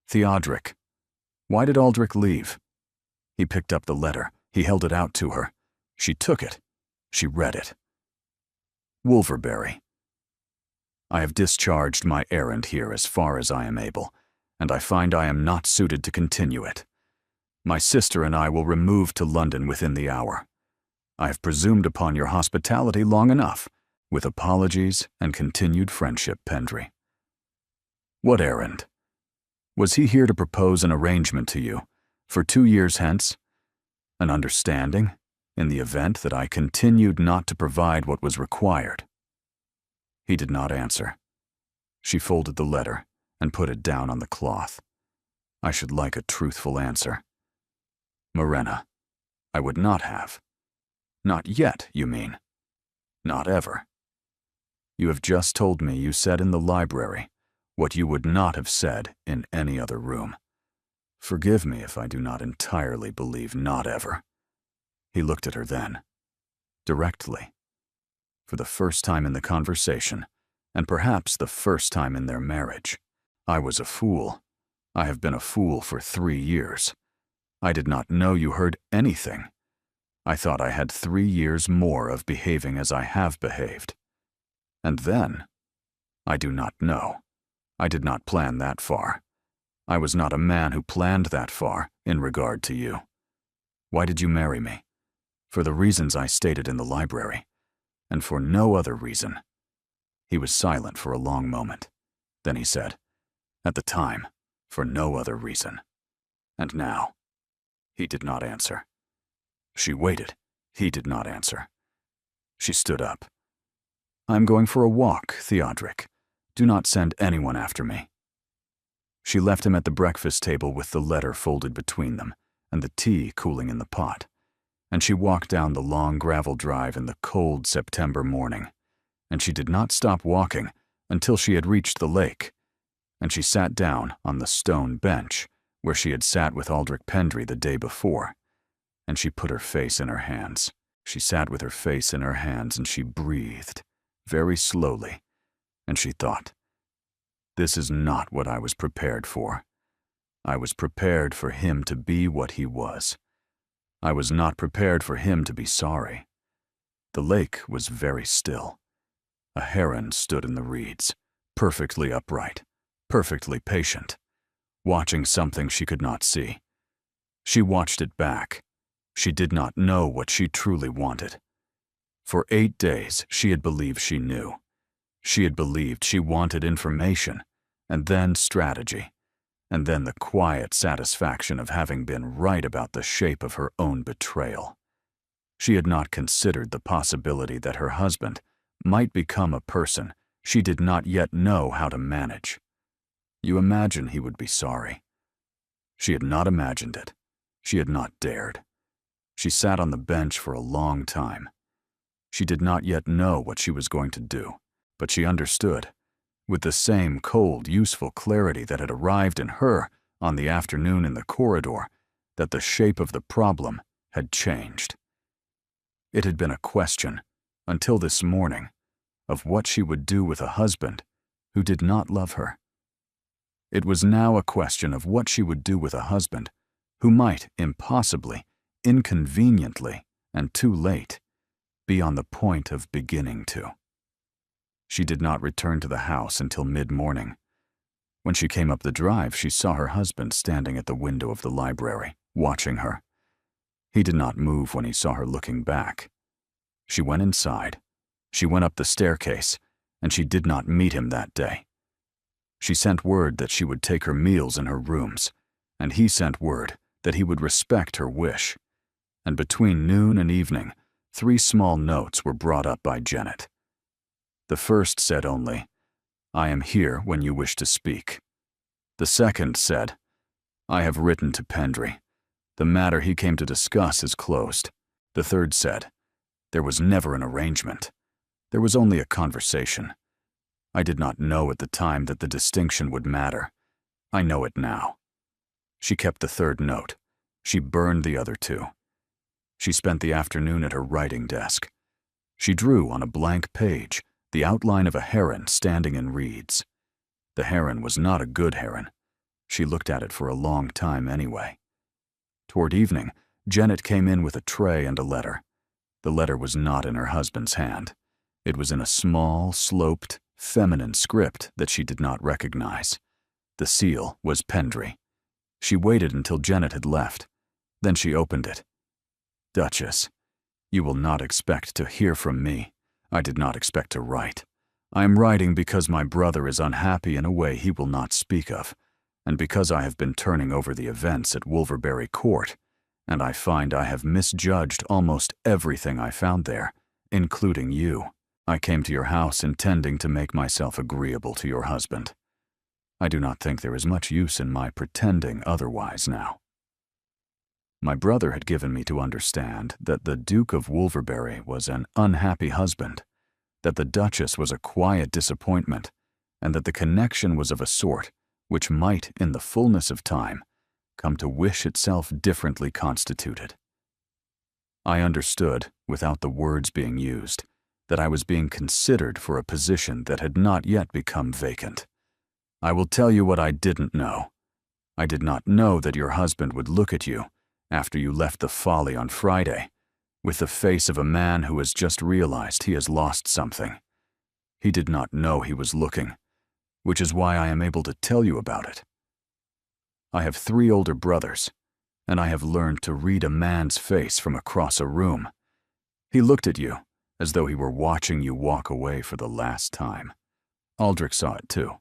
Theodric. Why did Aldrich leave? He picked up the letter. He held it out to her. She took it. She read it. Wolverberry. I have discharged my errand here as far as I am able, and I find I am not suited to continue it. My sister and I will remove to London within the hour. I have presumed upon your hospitality long enough, with apologies and continued friendship, Pendry. What errand? Was he here to propose an arrangement to you, for 2 years hence? An understanding, in the event that I continued not to provide what was required? He did not answer. She folded the letter and put it down on the cloth. I should like a truthful answer. Morena, I would not have. Not yet, you mean? Not ever. You have just told me you said in the library what you would not have said in any other room. Forgive me if I do not entirely believe not ever. He looked at her then, directly. For the first time in the conversation, and perhaps the first time in their marriage. I was a fool. I have been a fool for 3 years. I did not know you heard anything. I thought I had 3 years more of behaving as I have behaved. And then, I do not know. I did not plan that far. I was not a man who planned that far in regard to you. Why did you marry me? For the reasons I stated in the library, and for no other reason. He was silent for a long moment. Then he said, at the time, for no other reason. And now, he did not answer. She waited. He did not answer. She stood up. I am going for a walk, Theodric. Do not send anyone after me. She left him at the breakfast table with the letter folded between them and the tea cooling in the pot, and she walked down the long gravel drive in the cold September morning, and she did not stop walking until she had reached the lake, and she sat down on the stone bench where she had sat with Aldrich Pendry the day before, and she put her face in her hands. She sat with her face in her hands and she breathed, very slowly, and she thought, this is not what I was prepared for. I was prepared for him to be what he was. I was not prepared for him to be sorry. The lake was very still. A heron stood in the reeds, perfectly upright, perfectly patient, watching something she could not see. She watched it back. She did not know what she truly wanted. For 8 days, she had believed she knew. She had believed she wanted information, and then strategy, and then the quiet satisfaction of having been right about the shape of her own betrayal. She had not considered the possibility that her husband might become a person she did not yet know how to manage. You imagine he would be sorry. She had not imagined it. She had not dared. She sat on the bench for a long time. She did not yet know what she was going to do, but she understood. with the same cold, useful clarity that had arrived in her on the afternoon in the corridor, that the shape of the problem had changed. It had been a question, until this morning, of what she would do with a husband who did not love her. It was now a question of what she would do with a husband who might impossibly, inconveniently, and too late, be on the point of beginning to. She did not return to the house until mid-morning. When she came up the drive, she saw her husband standing at the window of the library, watching her. He did not move when he saw her looking back. She went inside. She went up the staircase, and she did not meet him that day. She sent word that she would take her meals in her rooms, and he sent word that he would respect her wish. And between noon and evening, 3 small notes were brought up by Janet. The first said only, "I am here when you wish to speak." The second said, "I have written to Pendry. The matter he came to discuss is closed." The third said, "There was never an arrangement. There was only a conversation. I did not know at the time that the distinction would matter. I know it now." She kept the third note. She burned the other 2. She spent the afternoon at her writing desk. She drew on a blank page the outline of a heron standing in reeds. The heron was not a good heron. She looked at it for a long time anyway. Toward evening, Janet came in with a tray and a letter. The letter was not in her husband's hand. It was in a small, sloped, feminine script that she did not recognize. The seal was Pendry. She waited until Janet had left. Then she opened it. "Duchess, you will not expect to hear from me. I did not expect to write. I am writing because my brother is unhappy in a way he will not speak of, and because I have been turning over the events at Wolverberry Court, and I find I have misjudged almost everything I found there, including you. I came to your house intending to make myself agreeable to your husband. I do not think there is much use in my pretending otherwise now. My brother had given me to understand that the Duke of Wolverberry was an unhappy husband, that the Duchess was a quiet disappointment, and that the connection was of a sort which might, in the fullness of time, come to wish itself differently constituted. I understood, without the words being used, that I was being considered for a position that had not yet become vacant. I will tell you what I didn't know. I did not know that your husband would look at you, after you left the Folly on Friday, with the face of a man who has just realized he has lost something. He did not know he was looking, which is why I am able to tell you about it. I have 3 older brothers, and I have learned to read a man's face from across a room. He looked at you as though he were watching you walk away for the last time. Aldrich saw it too.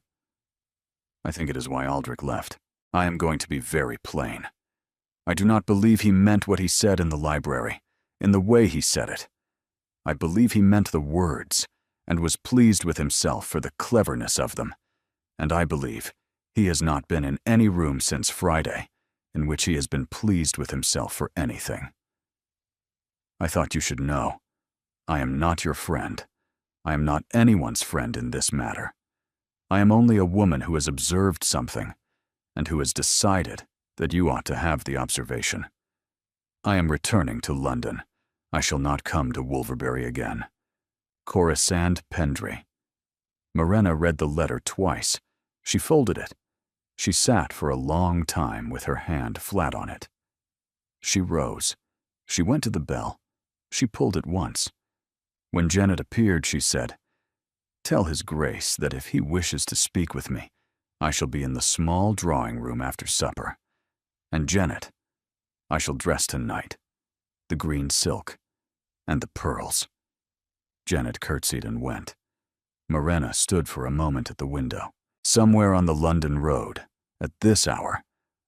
I think it is why Aldrich left. I am going to be very plain. I do not believe he meant what he said in the library, in the way he said it. I believe he meant the words, and was pleased with himself for the cleverness of them. And I believe he has not been in any room since Friday in which he has been pleased with himself for anything. I thought you should know. I am not your friend. I am not anyone's friend in this matter. I am only a woman who has observed something, and who has decided that you ought to have the observation. I am returning to London. I shall not come to Wolverberry again. Corisande Pendry. Morena read the letter twice. She folded it. She sat for a long time with her hand flat on it. She rose. She went to the bell. She pulled it once. When Janet appeared, she said, "Tell His Grace that if he wishes to speak with me, I shall be in the small drawing-room after supper. And Janet, I shall dress tonight. The green silk and the pearls." Janet curtsied and went. Morena stood for a moment at the window. Somewhere on the London road, at this hour,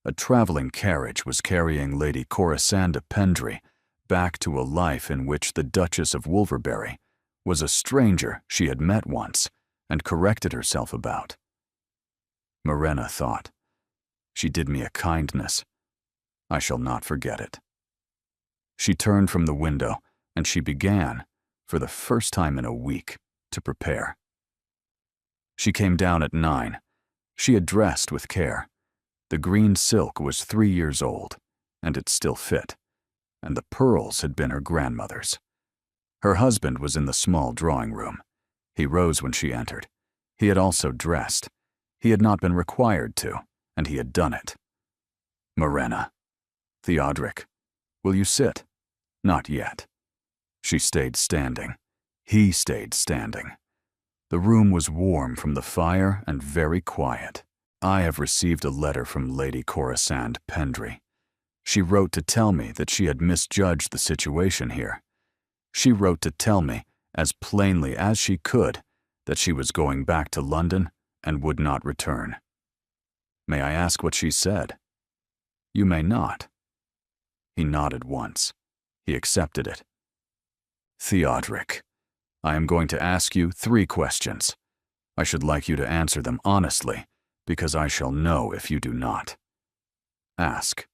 a traveling carriage was carrying Lady Corisande Pendry back to a life in which the Duchess of Wolverberry was a stranger she had met once and corrected herself about. Morena thought, "She did me a kindness. I shall not forget it." She turned from the window, and she began, for the first time in a week, to prepare. She came down at 9. She had dressed with care. The green silk was 3 years old, and it still fit, and the pearls had been her grandmother's. Her husband was in the small drawing room. He rose when she entered. He had also dressed. He had not been required to, and he had done it. Morena. Theodric. Will you sit? Not yet. She stayed standing. He stayed standing. The room was warm from the fire and very quiet. I have received a letter from Lady Corisande Pendry. She wrote to tell me that she had misjudged the situation here. She wrote to tell me, as plainly as she could, that she was going back to London and would not return. May I ask what she said? You may not. He nodded once. He accepted it. Theodric, I am going to ask you 3 questions. I should like you to answer them honestly, because I shall know if you do not. Ask.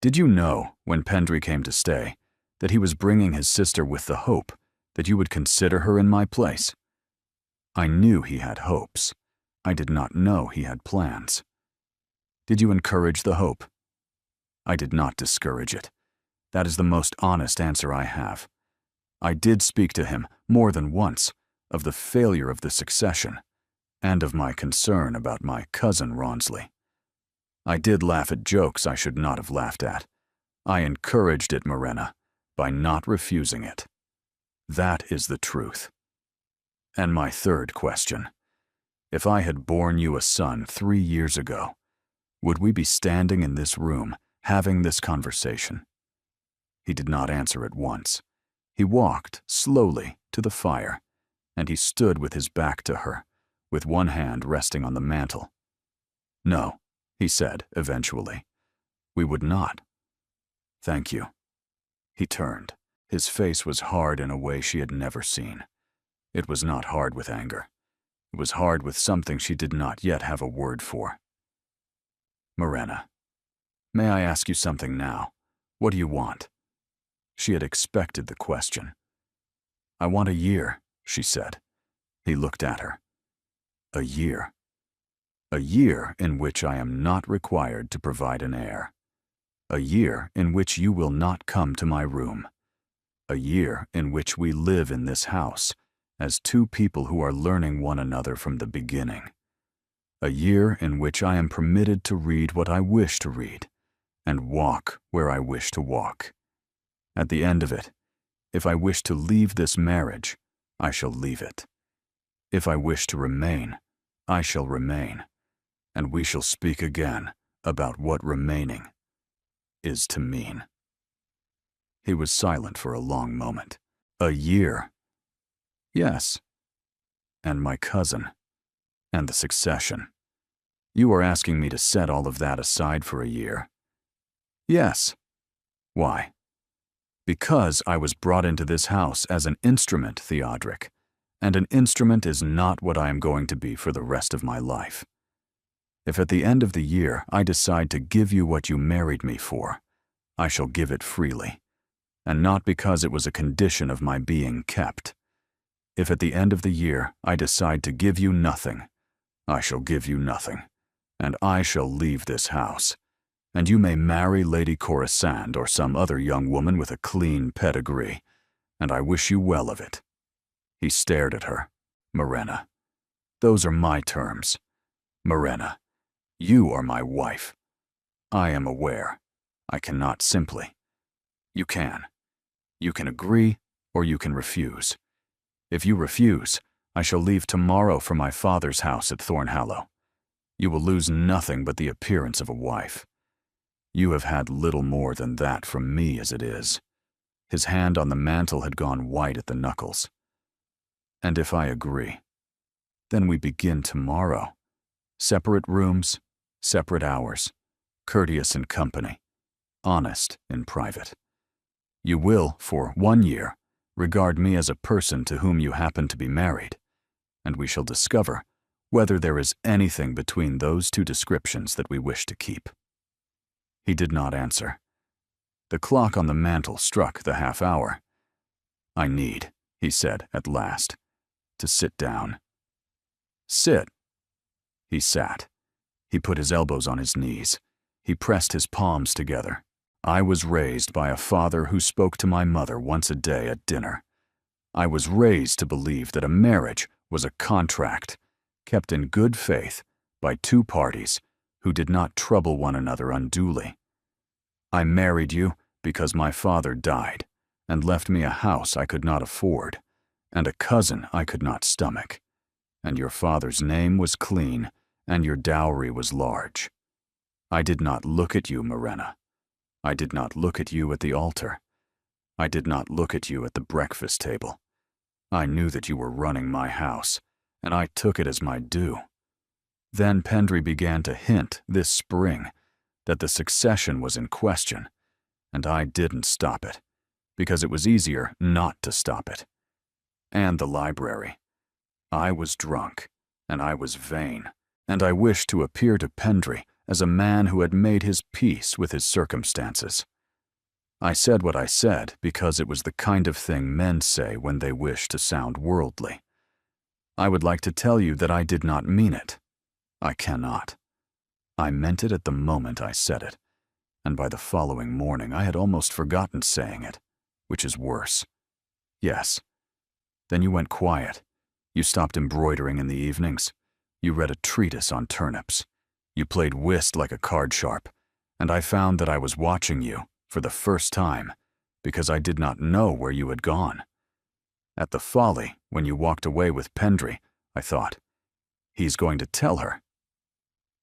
Did you know, when Pendry came to stay, that he was bringing his sister with the hope that you would consider her in my place? I knew he had hopes. I did not know he had plans. Did you encourage the hope? I did not discourage it. That is the most honest answer I have. I did speak to him more than once of the failure of the succession and of my concern about my cousin Rawnsley. I did laugh at jokes I should not have laughed at. I encouraged it, Morena, by not refusing it. That is the truth. And my 3rd question. If I had borne you a son 3 years ago, would we be standing in this room having this conversation? He did not answer at once. He walked slowly to the fire, and he stood with his back to her, with one hand resting on the mantel. No, he said eventually. We would not. Thank you. He turned. His face was hard in a way she had never seen. It was not hard with anger. It was hard with something she did not yet have a word for. Morena, may I ask you something now? What do you want? She had expected the question. I want a year, she said. He looked at her. A year. A year in which I am not required to provide an heir. A year in which you will not come to my room. A year in which we live in this house as 2 people who are learning one another from the beginning. A year in which I am permitted to read what I wish to read and walk where I wish to walk. At the end of it, if I wish to leave this marriage, I shall leave it. If I wish to remain, I shall remain, and we shall speak again about what remaining is to mean. He was silent for a long moment. A year. Yes. And my cousin. And the succession. You are asking me to set all of that aside for a year? Yes. Why? Because I was brought into this house as an instrument, Theodric, and an instrument is not what I am going to be for the rest of my life. If at the end of the year I decide to give you what you married me for, I shall give it freely, and not because it was a condition of my being kept. If at the end of the year I decide to give you nothing, I shall give you nothing, and I shall leave this house, and you may marry Lady Corisande or some other young woman with a clean pedigree, and I wish you well of it. He stared at her. Morena, those are my terms. Morena, you are my wife. I am aware. I cannot simply. You can. You can agree or you can refuse. If you refuse, I shall leave tomorrow for my father's house at Thornhallow. You will lose nothing but the appearance of a wife. You have had little more than that from me as it is. His hand on the mantel had gone white at the knuckles. And if I agree, then we begin tomorrow. Separate rooms, separate hours, courteous in company, honest in private. You will, for 1 year, regard me as a person to whom you happen to be married, and we shall discover whether there is anything between those 2 descriptions that we wish to keep. He did not answer. The clock on the mantel struck the half-hour. I need, he said at last, to sit down. Sit. He sat. He put his elbows on his knees. He pressed his palms together. I was raised by a father who spoke to my mother once a day at dinner. I was raised to believe that a marriage was a contract, kept in good faith by two parties who did not trouble one another unduly. I married you because my father died and left me a house I could not afford and a cousin I could not stomach. And your father's name was clean and your dowry was large. I did not look at you, Morena. I did not look at you at the altar. I did not look at you at the breakfast table. I knew that you were running my house, and I took it as my due. Then Pendry began to hint this spring that the succession was in question, and I didn't stop it, because it was easier not to stop it. And the library. I was drunk, and I was vain, and I wished to appear to Pendry as a man who had made his peace with his circumstances. I said what I said because it was the kind of thing men say when they wish to sound worldly. I would like to tell you that I did not mean it. I cannot. I meant it at the moment I said it, and by the following morning I had almost forgotten saying it, which is worse. Yes. Then you went quiet. You stopped embroidering in the evenings. You read a treatise on turnips. You played whist like a card sharp, and I found that I was watching you for the first time because I did not know where you had gone. At the Folly, when you walked away with Pendry, I thought, he's going to tell her.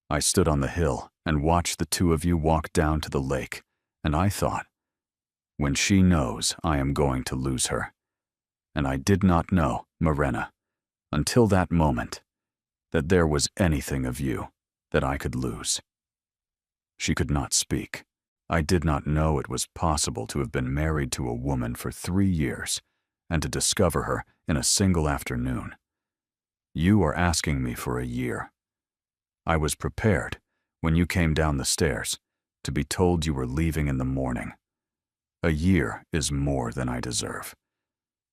I stood on the hill and watched the two of you walk down to the lake, and I thought, when she knows, I am going to lose her. And I did not know, Morena, until that moment, that there was anything of you that I could lose. She could not speak. I did not know it was possible to have been married to a woman for 3 years and to discover her in a single afternoon. You are asking me for a year. I was prepared, when you came down the stairs, to be told you were leaving in the morning. A year is more than I deserve.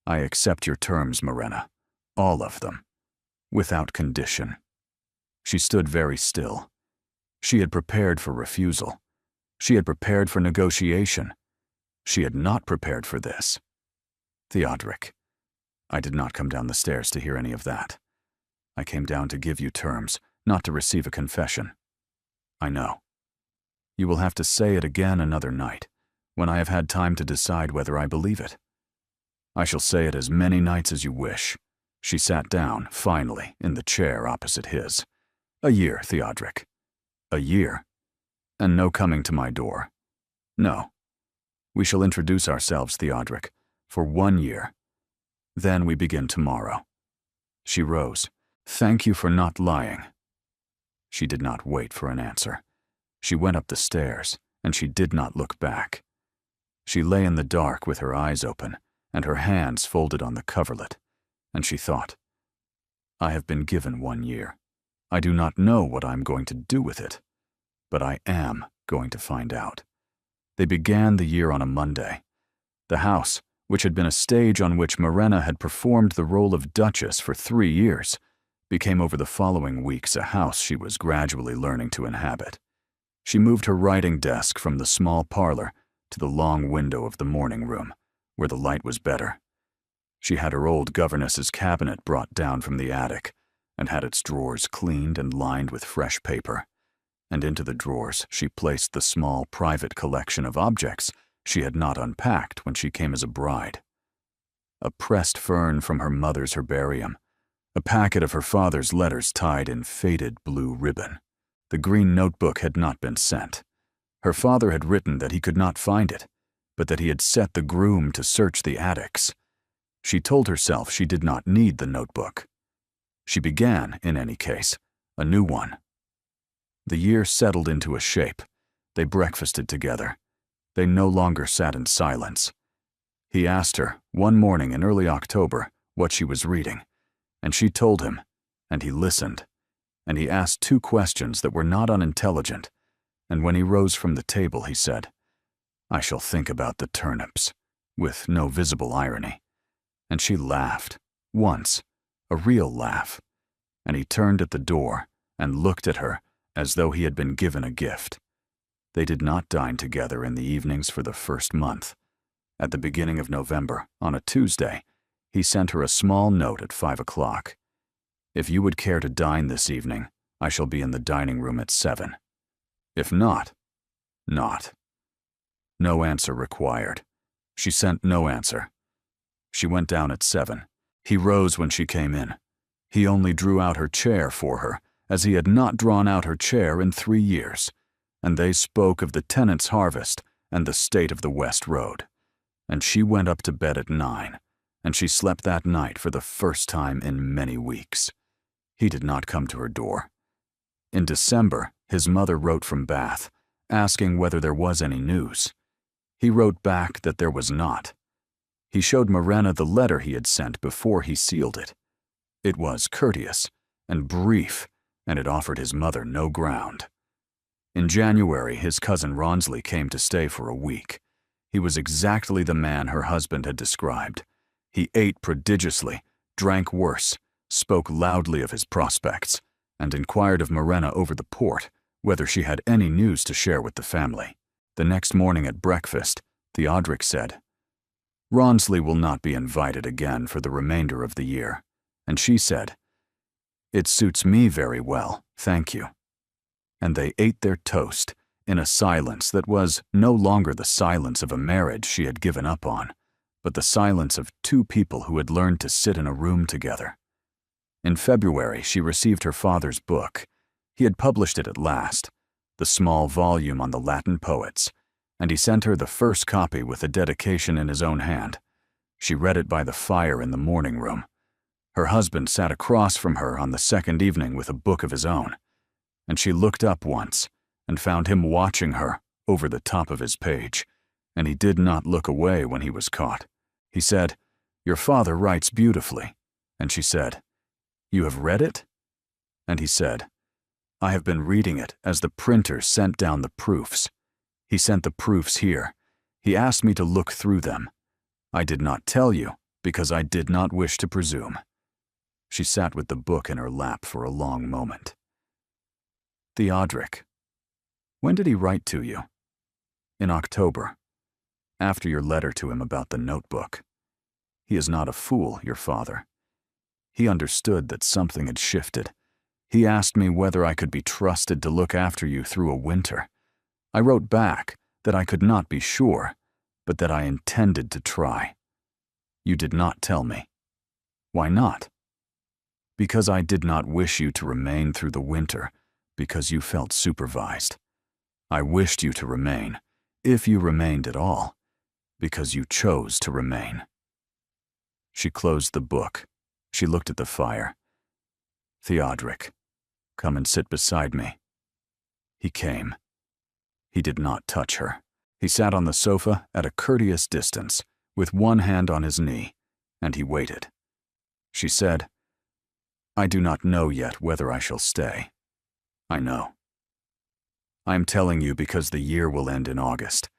I accept your terms, Morena, all of them, without condition. She stood very still. She had prepared for refusal. She had prepared for negotiation. She had not prepared for this. Theodric, I did not come down the stairs to hear any of that. I came down to give you terms, not to receive a confession. I know. You will have to say it again another night, when I have had time to decide whether I believe it. I shall say it as many nights as you wish. She sat down, finally, in the chair opposite his. A year, Theodric. A year. And no coming to my door. No. We shall introduce ourselves, Theodric, for 1 year. Then we begin tomorrow. She rose. Thank you for not lying. She did not wait for an answer. She went up the stairs, and she did not look back. She lay in the dark with her eyes open and her hands folded on the coverlet, and she thought, I have been given 1 year. I do not know what I am going to do with it, but I am going to find out. They began the year on a Monday. The house, which had been a stage on which Morena had performed the role of Duchess for 3 years, became over the following weeks a house she was gradually learning to inhabit. She moved her writing desk from the small parlor to the long window of the morning room, where the light was better. She had her old governess's cabinet brought down from the attic, and had its drawers cleaned and lined with fresh paper, and into the drawers she placed the small private collection of objects she had not unpacked when she came as a bride. A pressed fern from her mother's herbarium, a packet of her father's letters tied in faded blue ribbon. The green notebook had not been sent. Her father had written that he could not find it, but that he had set the groom to search the attics. She told herself she did not need the notebook. She began, in any case, a new one. The year settled into a shape. They breakfasted together. They no longer sat in silence. He asked her, one morning in early October, what she was reading, and she told him, and he listened, and he asked 2 questions that were not unintelligent, and when he rose from the table he said, I shall think about the turnips, with no visible irony. And she laughed, once, a real laugh. and he turned at the door and looked at her as though he had been given a gift. They did not dine together in the evenings for the first month. At the beginning of November, on a Tuesday, he sent her a small note at 5 o'clock. "If you would care to dine this evening, I shall be in the dining room at 7. If not, not." No answer required. She sent no answer. She went down at 7. He rose when she came in. He only drew out her chair for her, as he had not drawn out her chair in 3 years, and they spoke of the tenant's harvest and the state of the West Road. And she went up to bed at 9, and she slept that night for the first time in many weeks. He did not come to her door. In December, his mother wrote from Bath, asking whether there was any news. He wrote back that there was not. He showed Morena the letter he had sent before he sealed it. It was courteous and brief, and it offered his mother no ground. In January, his cousin Rawnsley came to stay for a week. He was exactly the man her husband had described. He ate prodigiously, drank worse, spoke loudly of his prospects, and inquired of Morena over the port whether she had any news to share with the family. The next morning at breakfast, Theodoric said, "Rawnsley will not be invited again for the remainder of the year," and she said, "It suits me very well, thank you." And they ate their toast in a silence that was no longer the silence of a marriage she had given up on, but the silence of two people who had learned to sit in a room together. In February, she received her father's book. He had published it at last, the small volume on the Latin poets, and he sent her the first copy with a dedication in his own hand. She read it by the fire in the morning room. Her husband sat across from her on the second evening with a book of his own, and she looked up once and found him watching her over the top of his page, and he did not look away when he was caught. He said, "Your father writes beautifully," and she said, "You have read it?" And he said, "I have been reading it as the printer sent down the proofs. He sent the proofs here. He asked me to look through them. I did not tell you because I did not wish to presume." She sat with the book in her lap for a long moment. "Theodoric, when did he write to you?" "In October, after your letter to him about the notebook. He is not a fool, your father. He understood that something had shifted. He asked me whether I could be trusted to look after you through a winter. I wrote back that I could not be sure, but that I intended to try. You did not tell me. Why not?" "Because I did not wish you to remain through the winter, because you felt supervised. I wished you to remain, if you remained at all, because you chose to remain." She closed the book. She looked at the fire. "Theodoric, come and sit beside me." He came. He did not touch her. He sat on the sofa at a courteous distance, with one hand on his knee, and he waited. She said, "I do not know yet whether I shall stay. I know. I am telling you because the year will end in August,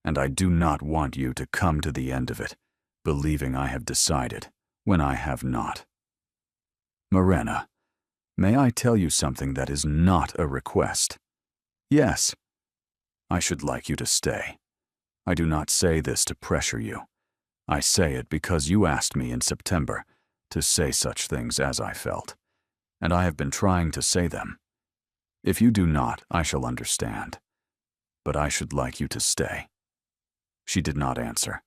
and I do not want you to come to the end of it, believing I have decided, when I have not. Morena, may I tell you something that is not a request? Yes. I should like you to stay. I do not say this to pressure you. I say it because you asked me in September to say such things as I felt, and I have been trying to say them. If you do not, I shall understand. But I should like you to stay." She did not answer.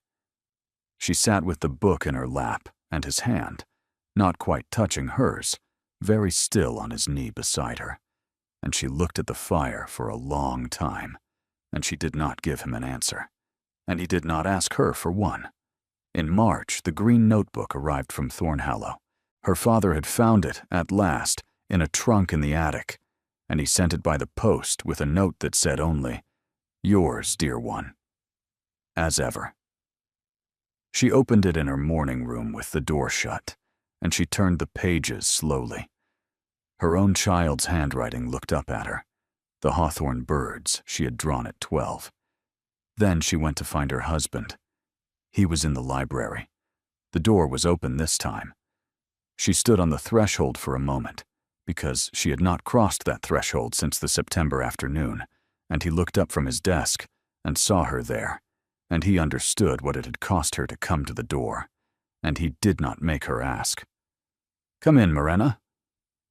She sat with the book in her lap and his hand, not quite touching hers, very still on his knee beside her, and she looked at the fire for a long time, and she did not give him an answer, and he did not ask her for one. In March, the green notebook arrived from Thornhallow. Her father had found it, at last, in a trunk in the attic, and he sent it by the post with a note that said only, "Yours, dear one." As ever. She opened it in her morning room with the door shut, and she turned the pages slowly. Her own child's handwriting looked up at her, the hawthorn birds she had drawn at 12. Then she went to find her husband. He was in the library. The door was open this time. She stood on the threshold for a moment, because she had not crossed that threshold since the September afternoon, and he looked up from his desk and saw her there, and he understood what it had cost her to come to the door, and he did not make her ask. "Come in, Morena."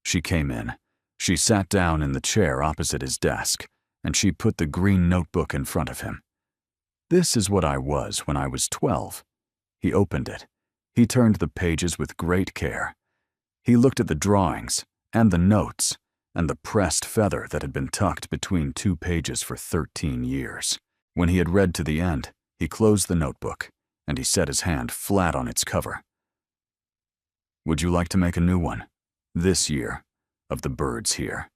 She came in. She sat down in the chair opposite his desk, and she put the green notebook in front of him. "This is what I was when I was 12. He opened it. He turned the pages with great care. He looked at the drawings and the notes and the pressed feather that had been tucked between 2 pages for 13 years. When he had read to the end, he closed the notebook, and he set his hand flat on its cover. "Would you like to make a new one? This year, of the birds here.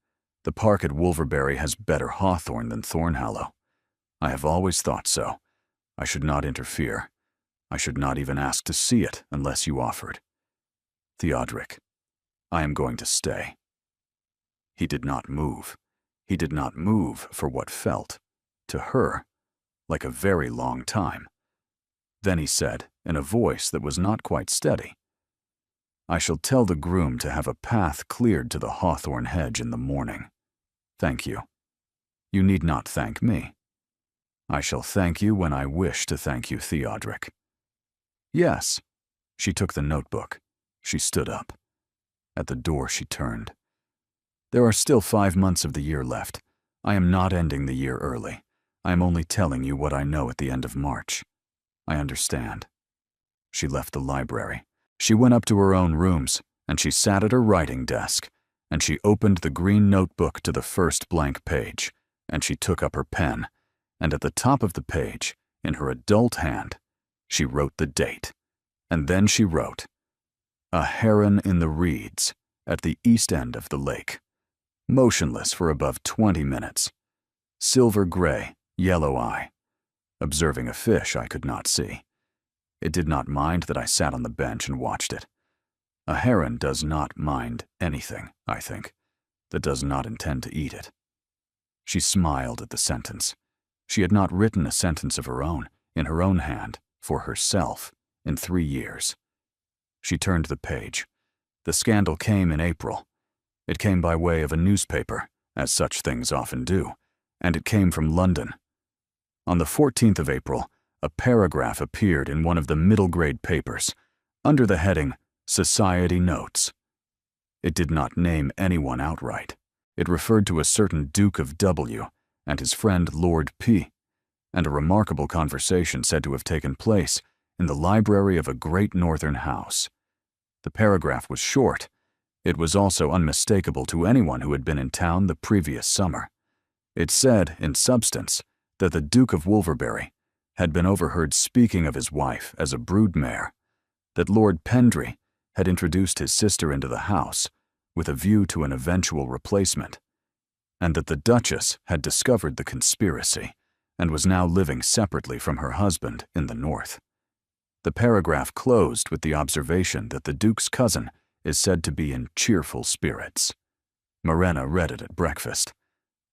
The park at Wolverberry has better hawthorn than Thornhallow. I have always thought so. I should not interfere. I should not even ask to see it unless you offered. Theodric, I am going to stay." He did not move. He did not move for what felt, to her, like a very long time. Then he said, in a voice that was not quite steady, "I shall tell the groom to have a path cleared to the hawthorn hedge in the morning. Thank you. You need not thank me. I shall thank you when I wish to thank you, Theodric." "Yes." She took the notebook. She stood up. At the door she turned. "There are still 5 months of the year left. I am not ending the year early. I am only telling you what I know at the end of March. I understand." She left the library. She went up to her own rooms, and she sat at her writing desk, and she opened the green notebook to the first blank page, and she took up her pen, and at the top of the page, in her adult hand, she wrote the date. And then she wrote, "A heron in the reeds, at the east end of the lake. Motionless for above 20 minutes. Silver gray, yellow eye. Observing a fish I could not see. It did not mind that I sat on the bench and watched it. A heron does not mind anything, I think, that does not intend to eat it." She smiled at the sentence. She had not written a sentence of her own, in her own hand, for herself, in 3 years. She turned the page. The scandal came in April. It came by way of a newspaper, as such things often do, and it came from London. On the 14th of April, a paragraph appeared in one of the middle-grade papers, under the heading, "Society Notes." It did not name anyone outright. It referred to a certain Duke of W. and his friend Lord P., and a remarkable conversation said to have taken place in the library of a great northern house. The paragraph was short. It was also unmistakable to anyone who had been in town the previous summer. It said, in substance, that the Duke of Wolverberry had been overheard speaking of his wife as a broodmare, that Lord Pendry had introduced his sister into the house with a view to an eventual replacement, and that the Duchess had discovered the conspiracy and was now living separately from her husband in the north. The paragraph closed with the observation that the Duke's cousin is said to be in cheerful spirits. Morena read it at breakfast.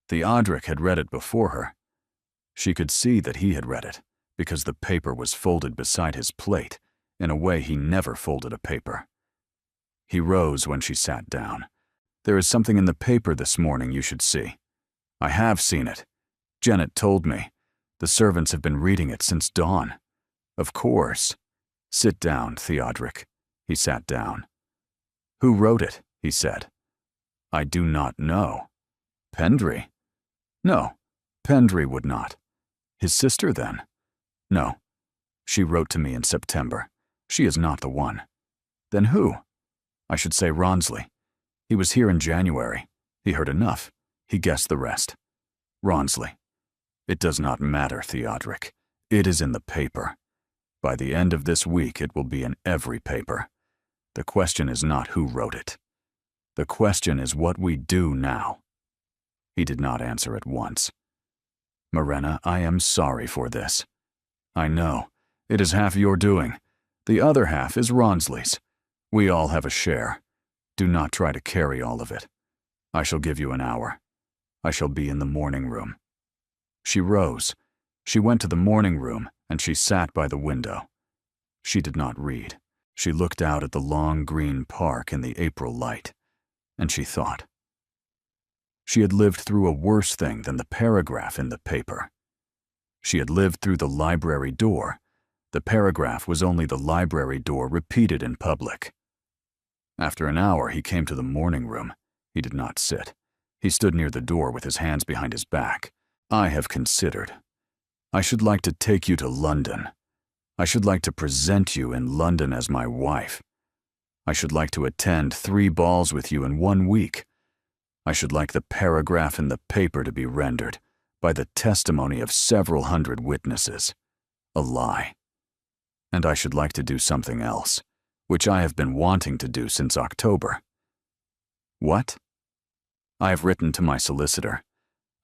Theodric had read it before her. She could see that he had read it, because the paper was folded beside his plate in a way he never folded a paper. He rose when she sat down. "There is something in the paper this morning you should see." "I have seen it. Janet told me. The servants have been reading it since dawn." "Of course." "Sit down, Theodric." He sat down. "Who wrote it?" he said. "I do not know." "Pendry?" "No, Pendry would not." "His sister, then?" "No. She wrote to me in September. She is not the one." "Then who?" "I should say Rawnsley. He was here in January. He heard enough. He guessed the rest." "Rawnsley. It does not matter, Theodric. It is in the paper. By the end of this week it will be in every paper. The question is not who wrote it. The question is what we do now." He did not answer at once. "Morena, I am sorry for this." "I know. It is half your doing. The other half is Rawnsley's. We all have a share. Do not try to carry all of it. I shall give you an hour. I shall be in the morning room." She rose. She went to the morning room, and she sat by the window. She did not read. She looked out at the long green park in the April light. and she thought. She had lived through a worse thing than the paragraph in the paper. She had lived through the library door. The paragraph was only the library door repeated in public. After an hour, he came to the morning room. He did not sit. He stood near the door with his hands behind his back. I have considered. I should like to take you to London. I should like to present you in London as my wife. I should like to attend 3 balls with you in 1 week. I should like the paragraph in the paper to be rendered, by the testimony of several hundred witnesses, a lie. And I should like to do something else, which I have been wanting to do since October. What? I have written to my solicitor.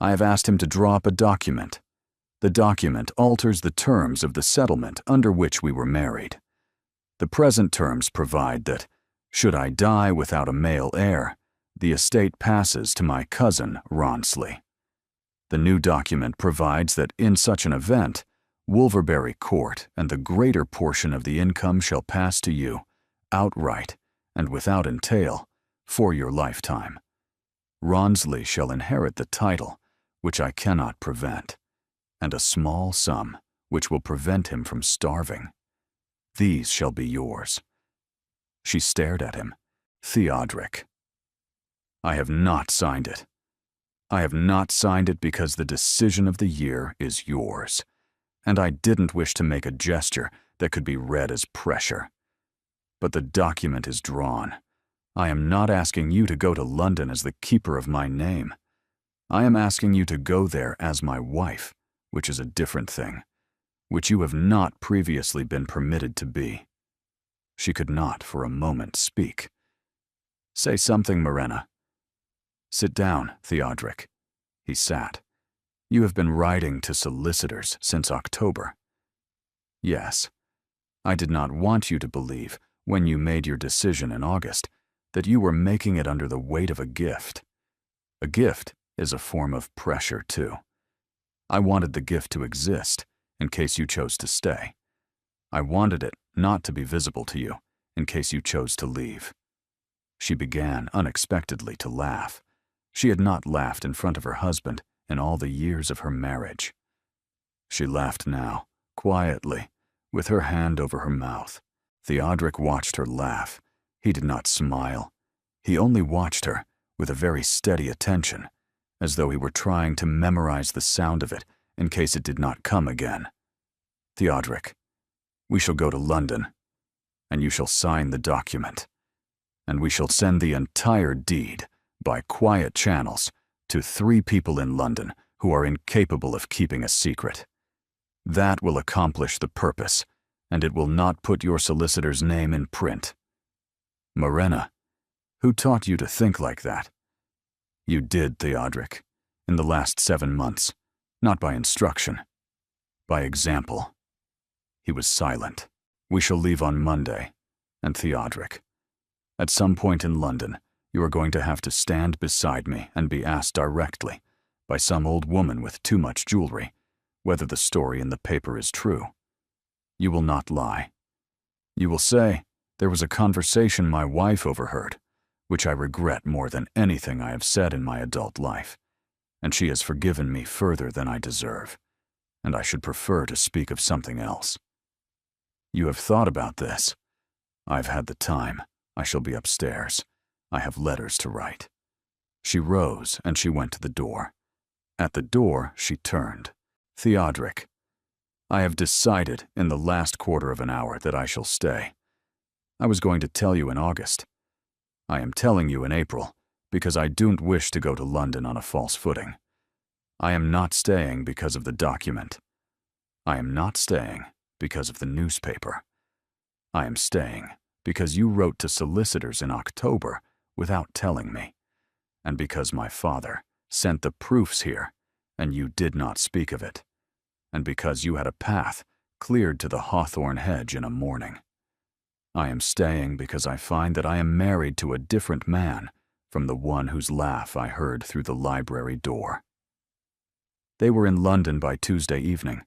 I have asked him to draw up a document. The document alters the terms of the settlement under which we were married. The present terms provide that, should I die without a male heir, the estate passes to my cousin, Rawnsley. The new document provides that in such an event, Wolverbury Court and the greater portion of the income shall pass to you, outright and without entail, for your lifetime. Rawnsley shall inherit the title, which I cannot prevent, and a small sum, which will prevent him from starving. These shall be yours. She stared at him. Theodric. I have not signed it. I have not signed it because the decision of the year is yours, and I didn't wish to make a gesture that could be read as pressure. But the document is drawn. I am not asking you to go to London as the keeper of my name. I am asking you to go there as my wife, which is a different thing, which you have not previously been permitted to be. She could not for a moment speak. Say something, Morena. Sit down, Theodric. He sat. You have been writing to solicitors since October. Yes. I did not want you to believe, when you made your decision in August, that you were making it under the weight of a gift. A gift is a form of pressure, too. I wanted the gift to exist, in case you chose to stay. I wanted it not to be visible to you, in case you chose to leave. She began unexpectedly to laugh. She had not laughed in front of her husband in all the years of her marriage. She laughed now, quietly, with her hand over her mouth. Theodric watched her laugh. He did not smile. He only watched her, with a very steady attention, as though he were trying to memorize the sound of it in case it did not come again. Theodric, we shall go to London, and you shall sign the document, and we shall send the entire deed, by quiet channels, to 3 people in London who are incapable of keeping a secret. That will accomplish the purpose, and it will not put your solicitor's name in print. Morena, who taught you to think like that? You did, Theodric, in the last 7 months, not by instruction, by example. He was silent. We shall leave on Monday, and Theodric, at some point in London, you are going to have to stand beside me and be asked directly, by some old woman with too much jewelry, whether the story in the paper is true. You will not lie. You will say, there was a conversation my wife overheard, which I regret more than anything I have said in my adult life, and she has forgiven me further than I deserve, and I should prefer to speak of something else. You have thought about this. I've had the time. I shall be upstairs. I have letters to write. She rose and she went to the door. At the door, she turned. Theodric, I have decided in the last quarter of an hour that I shall stay. I was going to tell you in August. I am telling you in April, because I don't wish to go to London on a false footing. I am not staying because of the document. I am not staying because of the newspaper. I am staying because you wrote to solicitors in October without telling me, and because my father sent the proofs here, and you did not speak of it, and because you had a path cleared to the hawthorn hedge in a morning. I am staying because I find that I am married to a different man from the one whose laugh I heard through the library door. They were in London by Tuesday evening.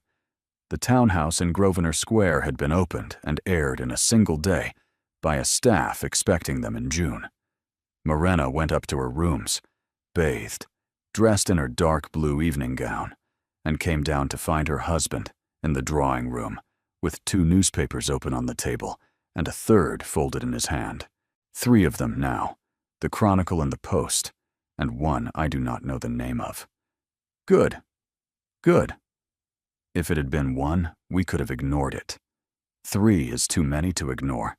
The townhouse in Grosvenor Square had been opened and aired in a single day by a staff expecting them in June. Morena went up to her rooms, bathed, dressed in her dark blue evening gown, and came down to find her husband in the drawing room with 2 newspapers open on the table and a third folded in his hand. 3 of them now, the Chronicle and the Post, and one I do not know the name of. Good. Good. If it had been 1, we could have ignored it. 3 is too many to ignore.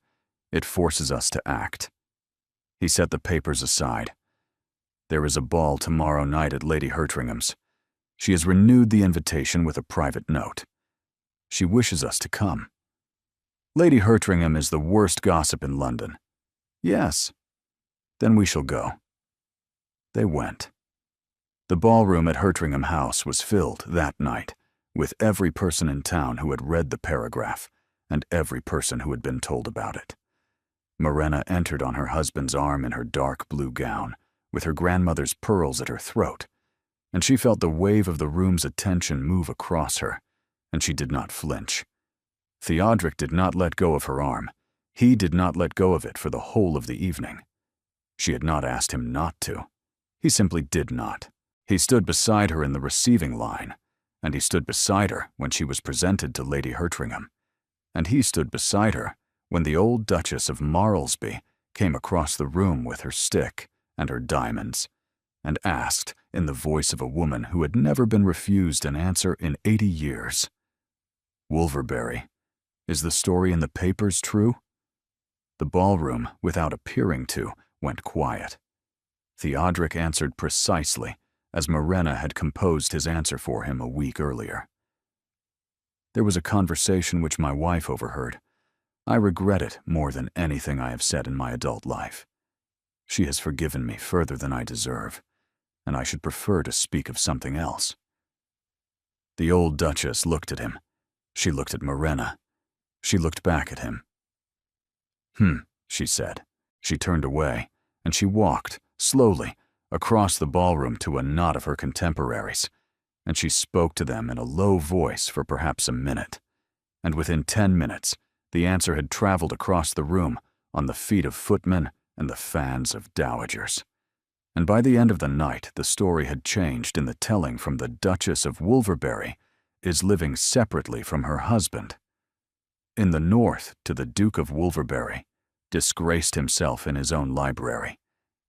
It forces us to act. He set the papers aside. There is a ball tomorrow night at Lady Hertringham's. She has renewed the invitation with a private note. She wishes us to come. Lady Hertringham is the worst gossip in London. Yes. Then we shall go. They went. The ballroom at Hertringham House was filled that night with every person in town who had read the paragraph and every person who had been told about it. Morena entered on her husband's arm in her dark blue gown, with her grandmother's pearls at her throat, and she felt the wave of the room's attention move across her, and she did not flinch. Theodric did not let go of her arm. He did not let go of it for the whole of the evening. She had not asked him not to. He simply did not. He stood beside her in the receiving line, and he stood beside her when she was presented to Lady Hertringham, and he stood beside her when the old Duchess of Marlsby came across the room with her stick and her diamonds, and asked, in the voice of a woman who had never been refused an answer in 80 years, "Wolverberry, is the story in the papers true?" The ballroom, without appearing to, went quiet. Theodric answered precisely as Morena had composed his answer for him a week earlier. There was a conversation which my wife overheard. I regret it more than anything I have said in my adult life. She has forgiven me further than I deserve, and I should prefer to speak of something else. The old Duchess looked at him. She looked at Morena. She looked back at him. She said. She turned away, and she walked, slowly, across the ballroom to a knot of her contemporaries, and she spoke to them in a low voice for perhaps a minute, and within 10 minutes, the answer had traveled across the room on the feet of footmen and the fans of dowagers. And by the end of the night, the story had changed in the telling from the Duchess of Wolverberry is living separately from her husband. In the north to the Duke of Wolverberry, disgraced himself in his own library,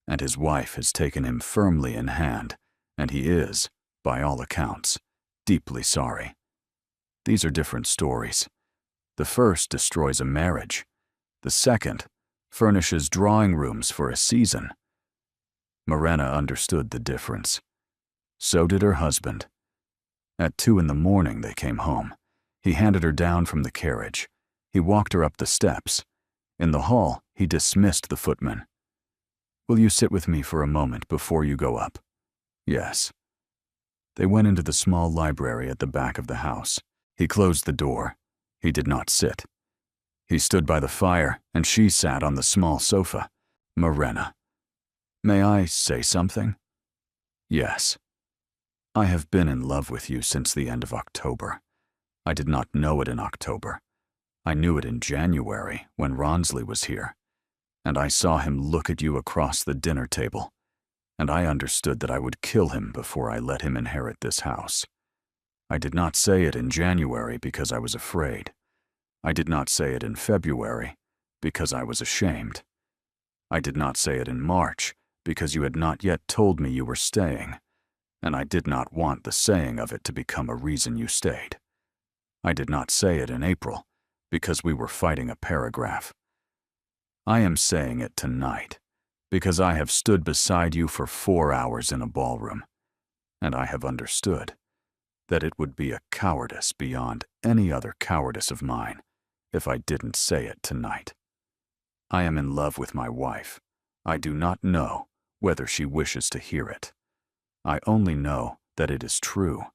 and his wife has taken him firmly in hand, and he is, by all accounts, deeply sorry. These are different stories. The first destroys a marriage. The second furnishes drawing rooms for a season. Morena understood the difference. So did her husband. At 2 in the morning they came home. He handed her down from the carriage. He walked her up the steps. In the hall, he dismissed the footman. "Will you sit with me for a moment before you go up?" "Yes." They went into the small library at the back of the house. He closed the door. He did not sit. He stood by the fire, and she sat on the small sofa. "Morena, may I say something?" "Yes." "I have been in love with you since the end of October. I did not know it in October. I knew it in January, when Rawnsley was here, and I saw him look at you across the dinner table, and I understood that I would kill him before I let him inherit this house. I did not say it in January because I was afraid. I did not say it in February because I was ashamed. I did not say it in March because you had not yet told me you were staying, and I did not want the saying of it to become a reason you stayed. I did not say it in April because we were fighting a paragraph. I am saying it tonight because I have stood beside you for 4 hours in a ballroom, and I have understood that it would be a cowardice beyond any other cowardice of mine if I didn't say it tonight. I am in love with my wife. I do not know whether she wishes to hear it. I only know that it is true,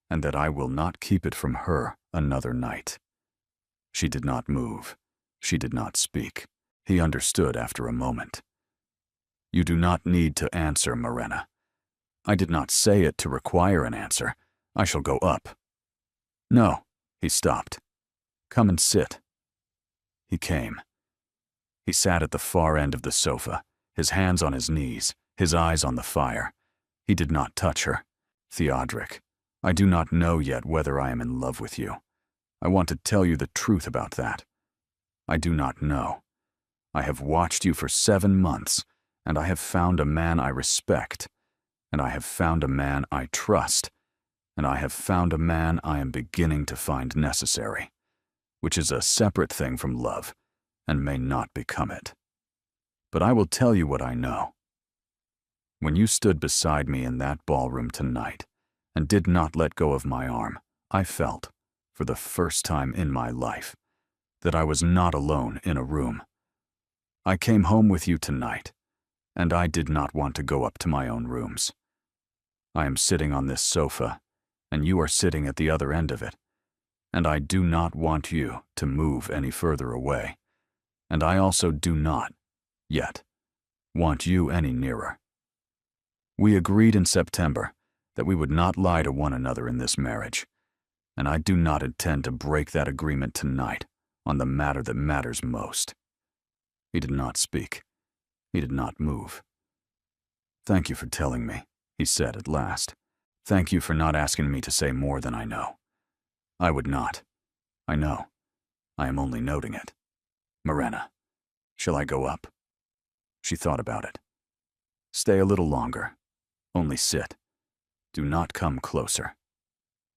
and that I will not keep it from her another night." She did not move. She did not speak. He understood after a moment. "You do not need to answer, Morena. I did not say it to require an answer. I shall go up." "No," he stopped. "Come and sit." He came. He sat at the far end of the sofa, his hands on his knees, his eyes on the fire. He did not touch her. Theodric, I do not know yet whether I am in love with you. I want to tell you the truth about that. I do not know. I have watched you for 7 months, and I have found a man I respect, and I have found a man I trust, and I have found a man I am beginning to find necessary, which is a separate thing from love, and may not become it. But I will tell you what I know. When you stood beside me in that ballroom tonight, and did not let go of my arm, I felt, for the first time in my life, that I was not alone in a room. I came home with you tonight, and I did not want to go up to my own rooms. I am sitting on this sofa, and you are sitting at the other end of it, and I do not want you to move any further away, and I also do not, yet, want you any nearer. We agreed in September that we would not lie to one another in this marriage, and I do not intend to break that agreement tonight on the matter that matters most. He did not speak. He did not move. Thank you for telling me, he said at last. Thank you for not asking me to say more than I know. I would not. I know. I am only noting it. Morena, shall I go up? She thought about it. Stay a little longer. Only sit. Do not come closer.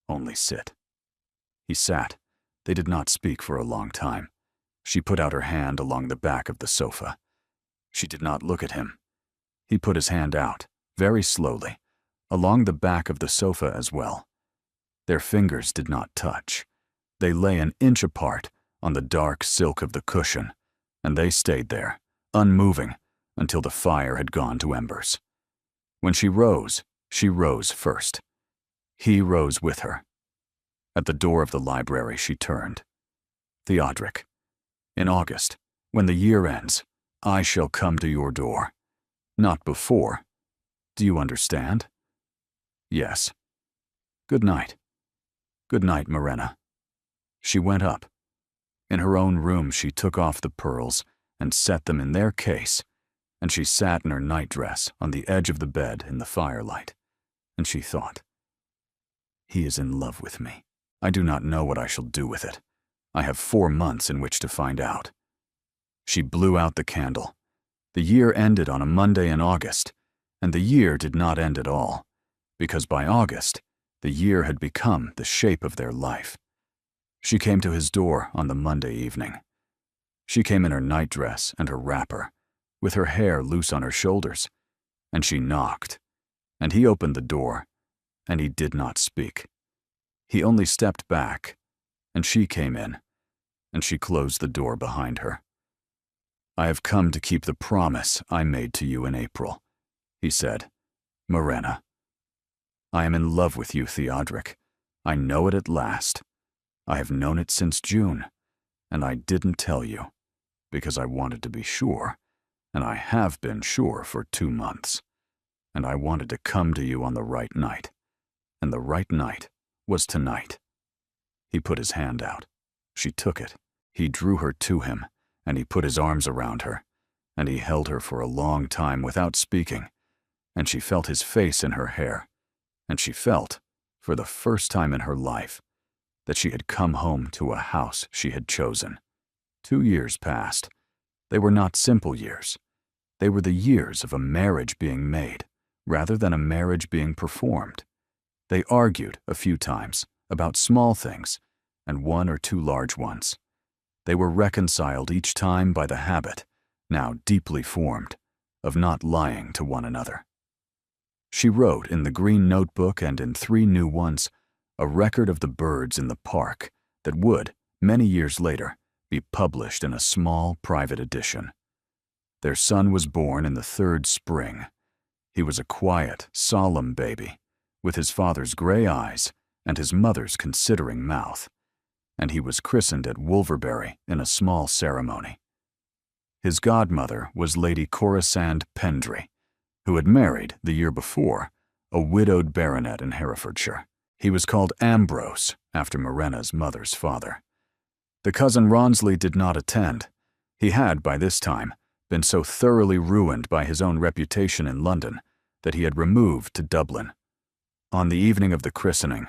Only sit. He sat. They did not speak for a long time. She put out her hand along the back of the sofa. She did not look at him. He put his hand out, very slowly, along the back of the sofa as well. Their fingers did not touch. They lay an inch apart on the dark silk of the cushion, and they stayed there, unmoving, until the fire had gone to embers. When she rose first. He rose with her. At the door of the library she turned. Theodric, in August, when the year ends, I shall come to your door. Not before. Do you understand? Yes. Good night. Good night, Morena. She went up. In her own room she took off the pearls and set them in their case, and she sat in her nightdress on the edge of the bed in the firelight, and she thought, he is in love with me. I do not know what I shall do with it. I have 4 months in which to find out. She blew out the candle. The year ended on a Monday in August, and the year did not end at all, because by August, the year had become the shape of their life. She came to his door on the Monday evening. She came in her nightdress and her wrapper, with her hair loose on her shoulders, and she knocked, and he opened the door, and he did not speak. He only stepped back, and she came in, and she closed the door behind her. I have come to keep the promise I made to you in April, he said. Morena. I am in love with you, Theodric. I know it at last. I have known it since June, and I didn't tell you, because I wanted to be sure, and I have been sure for 2 months, and I wanted to come to you on the right night, and the right night was tonight. He put his hand out. She took it. He drew her to him, and he put his arms around her, and he held her for a long time without speaking, and she felt his face in her hair, and she felt, for the first time in her life, that she had come home to a house she had chosen. 2 years passed. They were not simple years. They were the years of a marriage being made, rather than a marriage being performed. They argued a few times about small things, and 1 or 2 large ones. They were reconciled each time by the habit, now deeply formed, of not lying to one another. She wrote in the green notebook and in 3 new ones a record of the birds in the park that would, many years later, be published in a small private edition. Their son was born in the 3rd spring. He was a quiet, solemn baby, with his father's gray eyes and his mother's considering mouth, and he was christened at Wolverbury in a small ceremony. His godmother was Lady Corisande Pendry, who had married, the year before, a widowed baronet in Herefordshire. He was called Ambrose, after Morena's mother's father. The cousin Rawnsley did not attend. He had, by this time, been so thoroughly ruined by his own reputation in London that he had removed to Dublin. On the evening of the christening,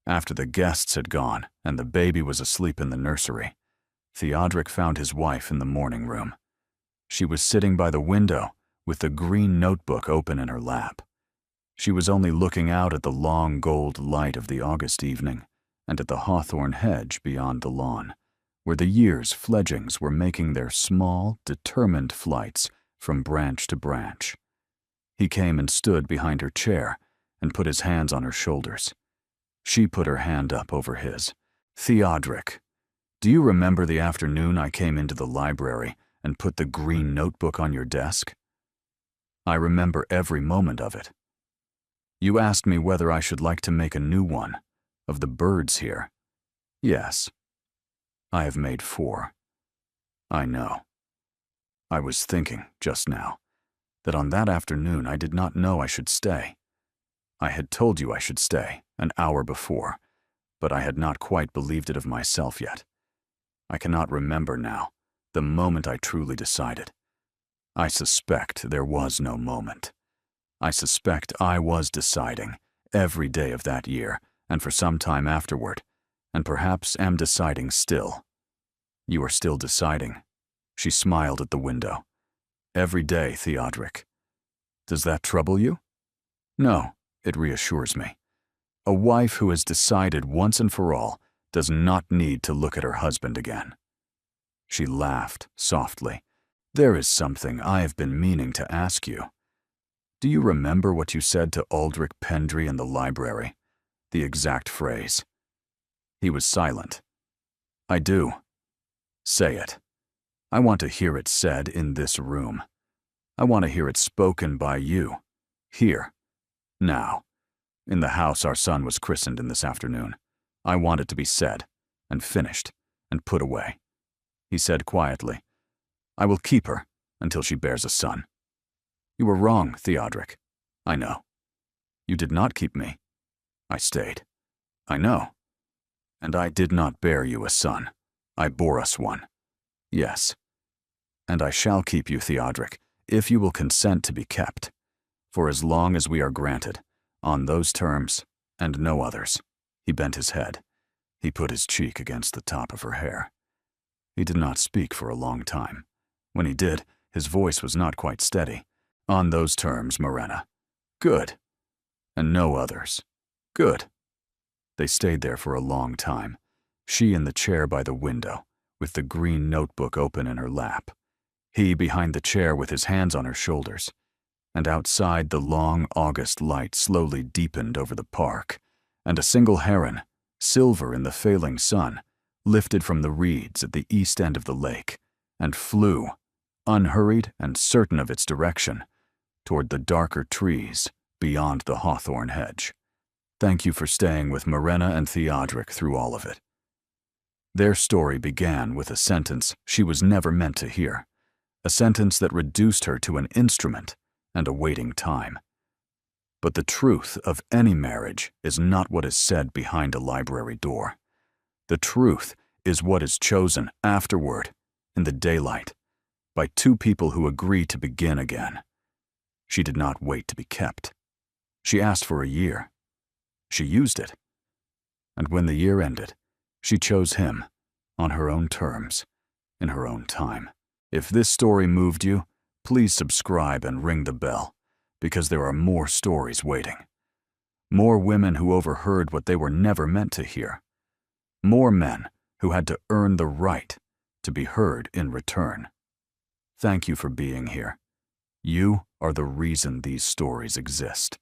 after the guests had gone and the baby was asleep in the nursery, Theodric found his wife in the morning room. She was sitting by the window with the green notebook open in her lap. She was only looking out at the long gold light of the August evening and at the hawthorn hedge beyond the lawn, where the year's fledglings were making their small, determined flights from branch to branch. He came and stood behind her chair and put his hands on her shoulders. She put her hand up over his. "Theodric, do you remember the afternoon I came into the library and put the green notebook on your desk? I remember every moment of it. You asked me whether I should like to make a new one, of the birds here. Yes. I have made 4. I know. I was thinking, just now, that on that afternoon I did not know I should stay. I had told you I should stay, an hour before, but I had not quite believed it of myself yet. I cannot remember now the moment I truly decided. I suspect there was no moment. I suspect I was deciding every day of that year and for some time afterward, and perhaps am deciding still. You are still deciding." She smiled at the window. "Every day, Theodric. Does that trouble you?" "No, it reassures me. A wife who has decided once and for all does not need to look at her husband again." She laughed softly. "There is something I have been meaning to ask you. Do you remember what you said to Aldrich Pendry in the library? The exact phrase." He was silent. "I do. Say it. I want to hear it said in this room. I want to hear it spoken by you. Here. Now. In the house our son was christened in this afternoon. I want it to be said, and finished, and put away." He said quietly, "I will keep her until she bears a son." "You were wrong, Theodric. I know. You did not keep me. I stayed. I know. And I did not bear you a son. I bore us one. Yes. And I shall keep you, Theodric, if you will consent to be kept, for as long as we are granted, on those terms, and no others." He bent his head. He put his cheek against the top of her hair. He did not speak for a long time. When he did, his voice was not quite steady. "On those terms, Morena. Good. And no others. Good." They stayed there for a long time, she in the chair by the window, with the green notebook open in her lap, he behind the chair with his hands on her shoulders, and outside the long August light slowly deepened over the park, and a single heron, silver in the failing sun, lifted from the reeds at the east end of the lake, and flew, unhurried and certain of its direction, toward the darker trees beyond the hawthorn hedge. Thank you for staying with Morena and Theodric through all of it. Their story began with a sentence she was never meant to hear, a sentence that reduced her to an instrument and awaiting time. But the truth of any marriage is not what is said behind a library door. The truth is what is chosen afterward, in the daylight, by two people who agree to begin again. She did not wait to be kept. She asked for a year. She used it. And when the year ended, she chose him, on her own terms, in her own time. If this story moved you, please subscribe and ring the bell, because there are more stories waiting. More women who overheard what they were never meant to hear. More men who had to earn the right to be heard in return. Thank you for being here. You are the reason these stories exist.